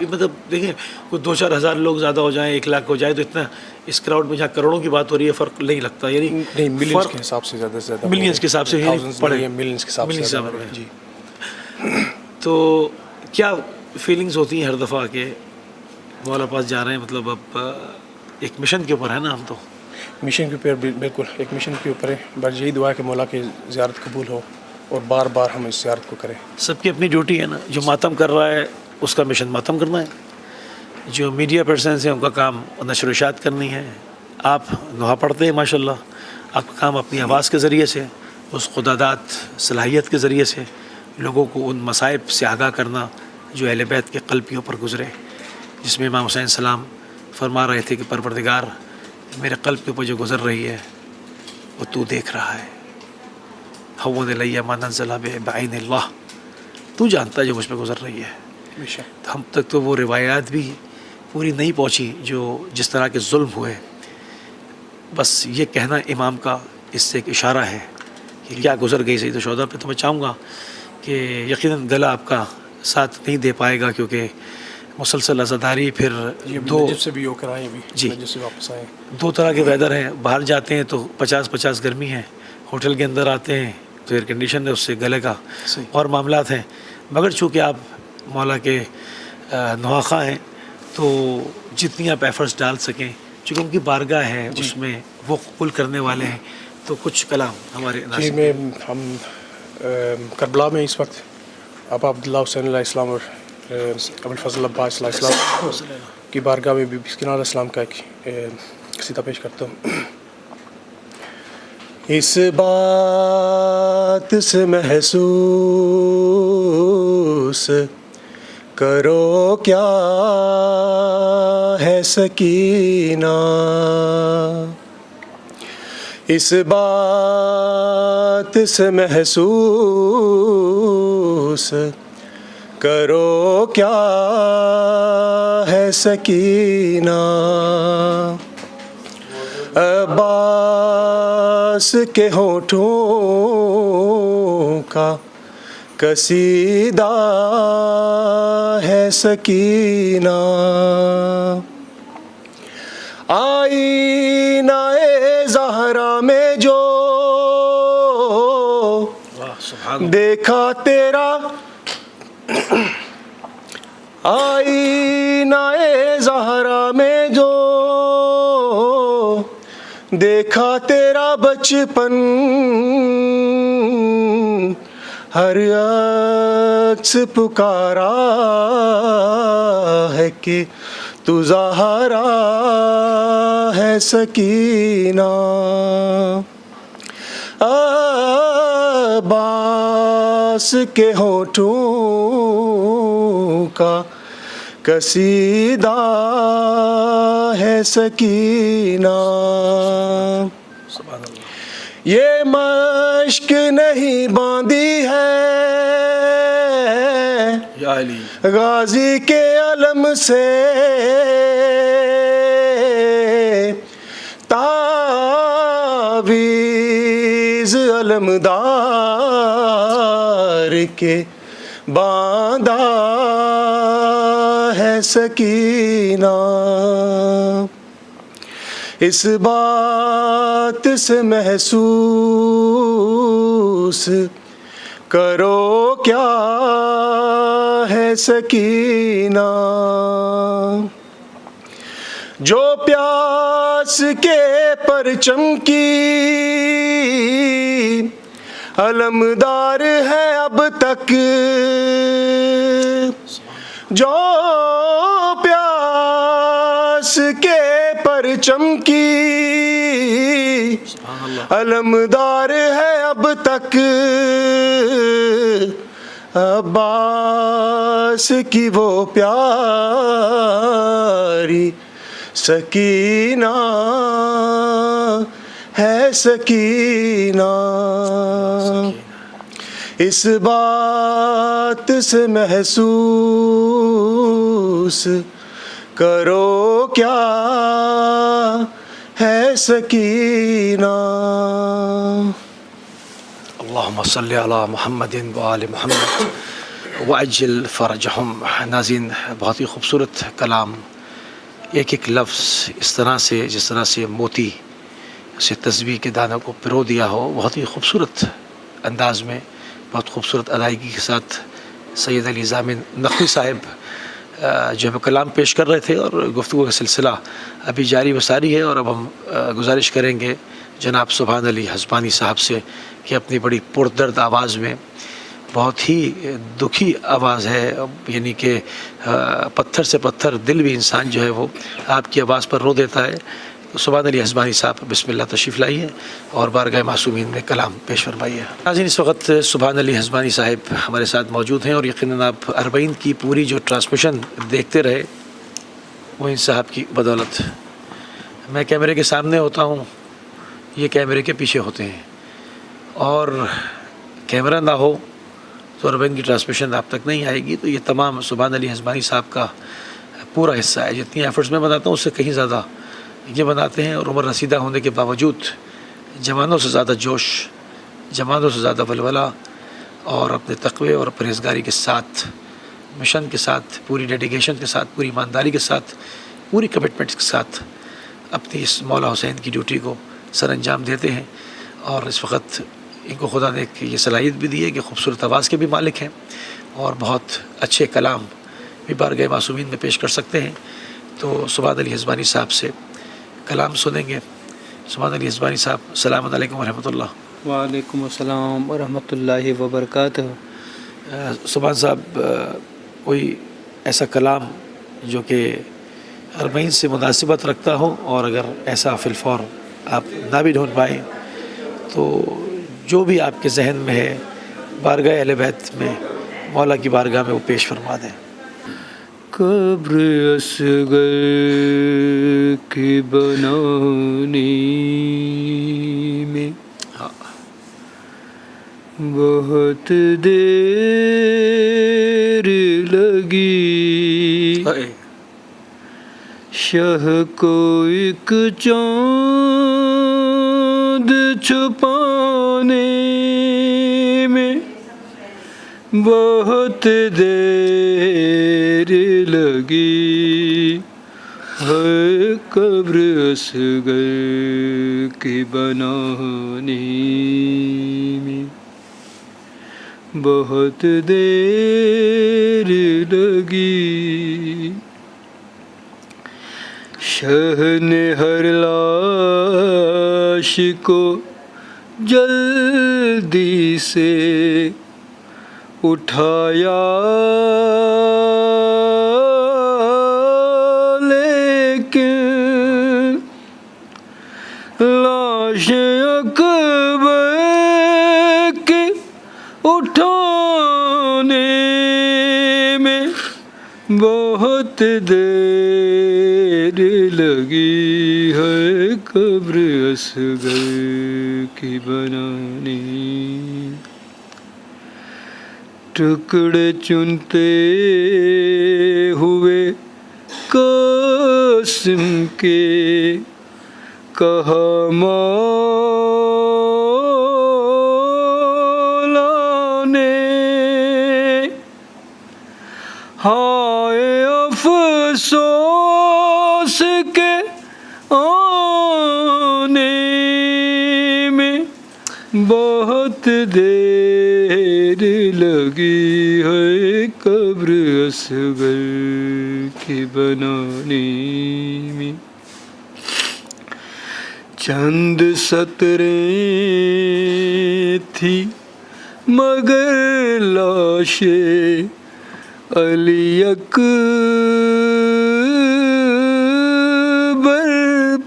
مطلب دیکھیں کوئی 2-4 ہزار لوگ زیادہ ہو جائیں, 1 لاکھ ہو جائے, تو اتنا اس کراؤڈ میں جہاں کروڑوں کی بات ہو رہی ہے فرق نہیں لگتا. یعنی نہیں, ملینس کے حساب سے زیادہ سے زیادہ, ملینس کے حساب سے پڑے, ملینس کے حساب سے زیادہ. جی. تو کیا فیلنگز ہوتی ہیں ہر دفعہ کہ مولا پاس جا رہے ہیں؟ مطلب اب ایک مشن کے اوپر ہے نا ہم, تو مشن کے اوپر بالکل ایک مشن کے اوپر ہے. بس یہی دعا ہے کہ مولا کی زیارت قبول ہو اور بار بار ہم اس زیارت کو کریں. سب کی اپنی ڈیوٹی ہے نا. جو ماتم کر رہا ہے اس کا مشن ماتم کرنا ہے, جو میڈیا پرسنس ہیں ان کا کام نشر و اشاعت کرنی ہے. آپ نوحہ پڑھتے ہیں ماشاءاللہ, آپ کا کام اپنی آواز کے ذریعے سے, اس خداداد صلاحیت کے ذریعے سے لوگوں کو ان مصائب سے آگاہ کرنا جو اہل بیت کے قلبیوں پر گزرے, جس میں امام حسین السلام فرما رہے تھے کہ پروردگار میرے قلب کے اوپر جو گزر رہی ہے وہ تو دیکھ رہا ہے. ہون الیہ ما نزل بعین اللہ, تو جانتا ہے جو مجھ پہ گزر رہی ہے. ہم تک تو وہ روایات بھی پوری نہیں پہنچی جو جس طرح کے ظلم ہوئے. بس یہ کہنا امام کا اس سے ایک اشارہ ہے کہ کیا گزر گئی سید الشہداء پہ. تو میں چاہوں گا کہ یقیناً گلا آپ کا ساتھ نہیں دے پائے گا کیونکہ مسلسل عزاداری, پھر جب سے بھی ہو کر آئے, جی جب سے واپس آئے, 2 طرح کے ویدر ہیں. باہر جاتے ہیں تو 50 گرمی ہے, ہوٹل کے اندر آتے ہیں تو ایئر کنڈیشن ہے, اس سے گلے کا اور معاملات ہیں. مگر چونکہ آپ مولا کے نحاخواں ہیں تو جتنی آپ ایفرٹس ڈال سکیں, چونکہ ان کی بارگاہ ہے, اس میں وہ قبول کرنے والے ہیں, تو کچھ کلام ہمارے جی میں ہم کربلا میں اس وقت ابا عبداللہ حسین علیہ السلام اور ابوالفضل عباس علیہ السلام کی بارگاہ میں بی بی سکینہ علیہ السلام کا ایک قصیدہ پیش کرتا ہوں. اس بات سے محسوس کرو کیا ہے سکینہ, اس بات سے محسوس کرو کیا ہے سکینہ, عباس کے ہونٹوں کا قصیدہ ہے سکینہ, آئینہ زہرا میں جو دیکھا تیرا, آئینہ زہرا میں جو دیکھا تیرا بچپن, ہر عکس پکارا ہے کہ تو زہرا ہے سکینہ, عباس کے ہونٹوں کا قصیدہ ہے سکینہ, یہ مشق نہیں باندھی ہے یا علی غازی کے علم سے تعویذ علمدار کے باندھا ہے سکینہ اس بات سے محسوس کرو کیا ہے سکینہ جو پیاس کے پرچم کی علمدار ہے اب تک جو پیاس کے پرچم کی علمدار ہے اب تک عباس کی وہ پیاری سکینہ ہے سکینہ اس بات سے محسوس کرو کیا ہے سکینہ اللہم صلی علی محمد وآل محمد وعجل فرجہم. ناظرین، بہت ہی خوبصورت کلام، ایک ایک لفظ اس طرح سے جس طرح سے موتی سے تسبیح کے دانوں کو پرو دیا ہو، بہت ہی خوبصورت انداز میں، بہت خوبصورت ادائیگی کے ساتھ سید علی ضامن نقوی صاحب جو ہمیں کلام پیش کر رہے تھے، اور گفتگو کا سلسلہ ابھی جاری و ساری ہے. اور اب ہم گزارش کریں گے جناب سبحان علی حسبانی صاحب سے کہ اپنی بڑی پردرد آواز میں، بہت ہی دکھی آواز ہے، یعنی کہ پتھر سے پتھر دل بھی انسان جو ہے وہ آپ کی آواز پر رو دیتا ہے. سبحان علی حسبانی صاحب بسم اللہ تشریف لائیے اور بارگاہ معصومین میں کلام پیش فرمائیے. ناظرین، اس وقت سبحان علی حسبانی صاحب ہمارے ساتھ موجود ہیں، اور یقیناً آپ اربعین کی پوری جو ٹرانسمیشن دیکھتے رہے وہ ان صاحب کی بدولت. میں کیمرے کے سامنے ہوتا ہوں، یہ کیمرے کے پیچھے ہوتے ہیں، اور کیمرہ نہ ہو تو اربعین کی ٹرانسمیشن آپ تک نہیں آئے گی. تو یہ تمام سبحان علی حسبانی صاحب کا پورا حصہ ہے. جتنی ایفرٹس میں بناتا ہوں اس سے کہیں زیادہ یہ بناتے ہیں، اور عمر رسیدہ ہونے کے باوجود جوانوں سے زیادہ جوش، جوانوں سے زیادہ ولولہ، اور اپنے تقوی اور پرہیزگاری کے ساتھ، مشن کے ساتھ، پوری ڈیڈیکیشن کے ساتھ، پوری ایمانداری کے ساتھ، پوری کمٹمنٹس کے ساتھ اپنی اس مولا حسین کی ڈیوٹی کو سر انجام دیتے ہیں. اور اس وقت ان کو خدا نے یہ صلاحیت بھی دی ہے کہ خوبصورت آواز کے بھی مالک ہیں، اور بہت اچھے کلام بھی بارگاہ معصومین میں پیش کر سکتے ہیں. تو سبحان علی حسبانی صاحب سے کلام سنیں گے. سبحان علی حسبانی صاحب، السلام علیکم ورحمۃ اللہ. وعلیکم السلام ورحمۃ اللہ وبرکاتہ. سبحان صاحب، کوئی ایسا کلام جو کہ اربعین سے مناسبت رکھتا ہو، اور اگر ایسا فی الفور آپ نہ بھی ڈھونڈ پائیں تو جو بھی آپ کے ذہن میں ہے بارگاہ اہل بیت میں، مولا کی بارگاہ میں وہ پیش فرما دیں. قبر اصغر کی بنانی میں بہت دیر لگی، شاہ کو ایک چاند چھپانے میں بہت دیر لگی، ہے قبر اصغر کی بنانے میں بہت دیر لگی. شاہ نے ہر لاش کو جلدی سے اٹھایا، لیکن لاش اکبر کے اٹھانے میں بہت دیر لگی، ہے قبر اصغر کی کی بنانے، ٹکڑے چنتے ہوئے قاسم کے کہا مولا نے، ہائے افسوس کے آنے میں بہت دیر لگی ہے، قبر اصغر کی بنانے میں چند سطریں تھی مگر لاش علی اکبر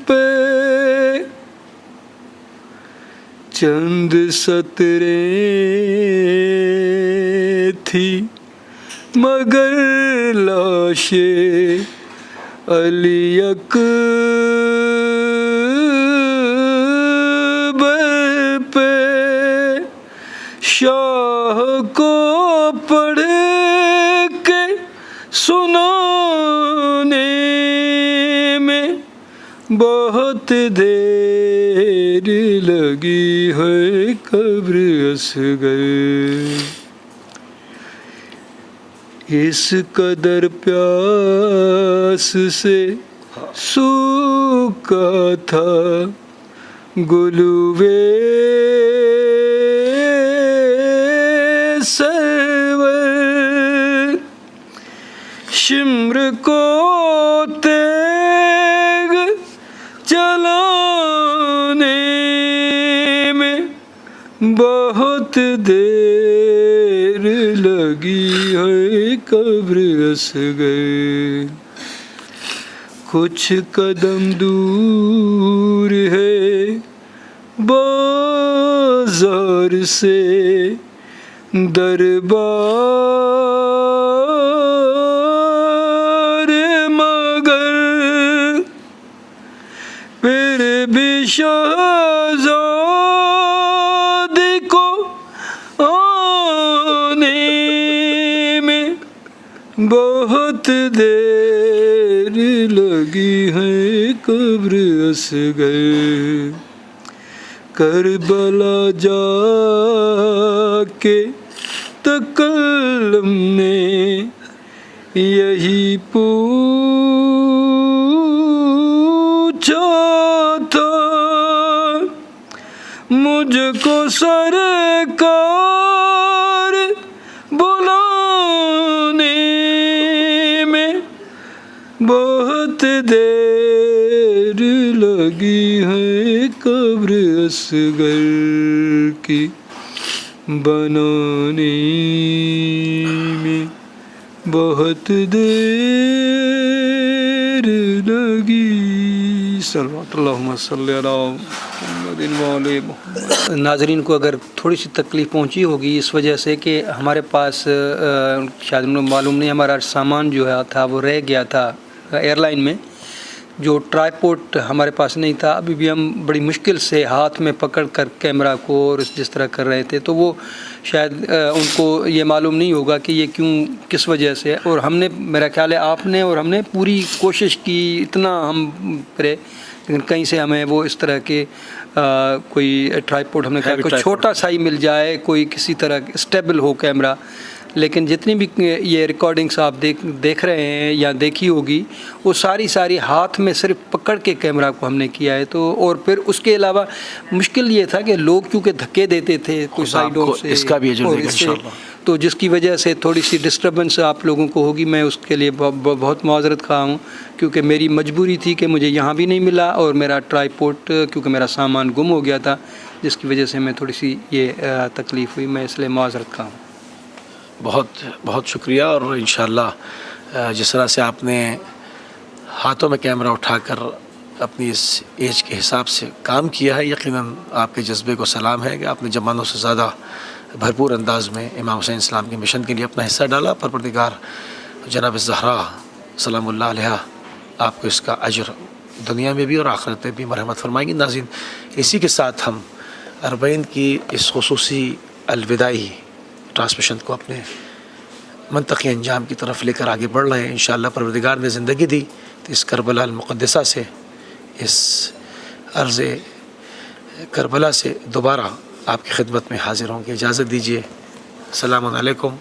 پہ، چند سطریں تھی مگر لاش علی اکبر پہ، شاہ کو پڑھ کے سنانے میں بہت دیر لگی ہے، قبر اصغر اس قدر پیاس سے سوکھا تھا گلوے سرور، شمر کو تیغ چلانے میں بہت دیر لگی ہے، قبر اصغر کچھ قدم دور ہے بازار سے دربار، مگر پھر بھی شہزادی کو آنے میں بہت دیر لگی ہے، قبر اصغر کربلا جا کے تکلم نے یہی پوچھا تھا، مجھ کو سرکار بلانے میں بہت دیر لگی ہے، قبر اصغر کی بنانے میں بہت دیر لگی۔ صلوات اللہم صلی علی محمد وعلی محمد۔ ناظرین کو اگر تھوڑی سی تکلیف پہنچی ہوگی اس وجہ سے کہ ہمارے پاس شاید معلوم نہیں ہمارا سامان جو ہے تھا وہ رہ گیا تھا ایئر لائن میں، جو ٹرائی-پوڈ ہمارے پاس نہیں تھا، ابھی بھی ہم بڑی مشکل سے ہاتھ میں پکڑ کر کیمرہ کو اور جس طرح کر رہے تھے، تو وہ شاید ان کو یہ معلوم نہیں ہوگا کہ یہ کیوں کس وجہ سے، اور ہم نے میرا خیال ہے آپ نے اور ہم نے پوری کوشش کی، اتنا ہم پھرے لیکن کہیں سے ہمیں وہ اس طرح کے کوئی ٹرائی-پوڈ ہم نے کہا کوئی چھوٹا سا ہی مل جائے، کوئی کسی طرح اسٹیبل ہو کیمرہ، لیکن جتنی بھی یہ ریکارڈنگس آپ دیکھ رہے ہیں یا دیکھی ہوگی وہ ساری ہاتھ میں صرف پکڑ کے کیمرہ کو ہم نے کیا ہے، تو اور پھر اس کے علاوہ مشکل یہ تھا کہ لوگ کیونکہ دھکے دیتے تھے کوئی سائڈوں سے، اس کا بھی اجر دے گا انشاءاللہ، تو جس کی وجہ سے تھوڑی سی ڈسٹربنس آپ لوگوں کو ہوگی، میں اس کے لیے بہت معذرت خواہ ہوں، کیونکہ میری مجبوری تھی کہ مجھے یہاں بھی نہیں ملا اور میرا ٹرائی-پوڈ کیونکہ میرا سامان گم ہو گیا تھا، جس کی وجہ سے میں تھوڑی سی یہ تکلیف ہوئی، میں اس لیے معذرت خواہ ہوں۔ بہت بہت شکریہ، اور انشاءاللہ جس طرح سے آپ نے ہاتھوں میں کیمرہ اٹھا کر اپنی اس ایج کے حساب سے کام کیا ہے، یقیناً آپ کے جذبے کو سلام ہے کہ آپ نے زمانوں سے زیادہ بھرپور انداز میں امام حسین اسلام کے مشن کے لیے اپنا حصہ ڈالا۔ پروردگار جناب زہرا سلام اللہ علیہ آپ کو اس کا اجر دنیا میں بھی اور آخرت میں بھی مرحمت فرمائیں گی۔ ناظرین، اسی کے ساتھ ہم اربعین کی اس خصوصی الوداعی ٹرانسمیشن کو اپنے منطقی انجام کی طرف لے کر آگے بڑھ رہے ہیں. انشاءاللہ پروردگار نے زندگی دی تو اس کربلا المقدسہ سے، اس عرض کربلا سے دوبارہ آپ کی خدمت میں حاضر ہوں گے. اجازت دیجیے. السلام علیکم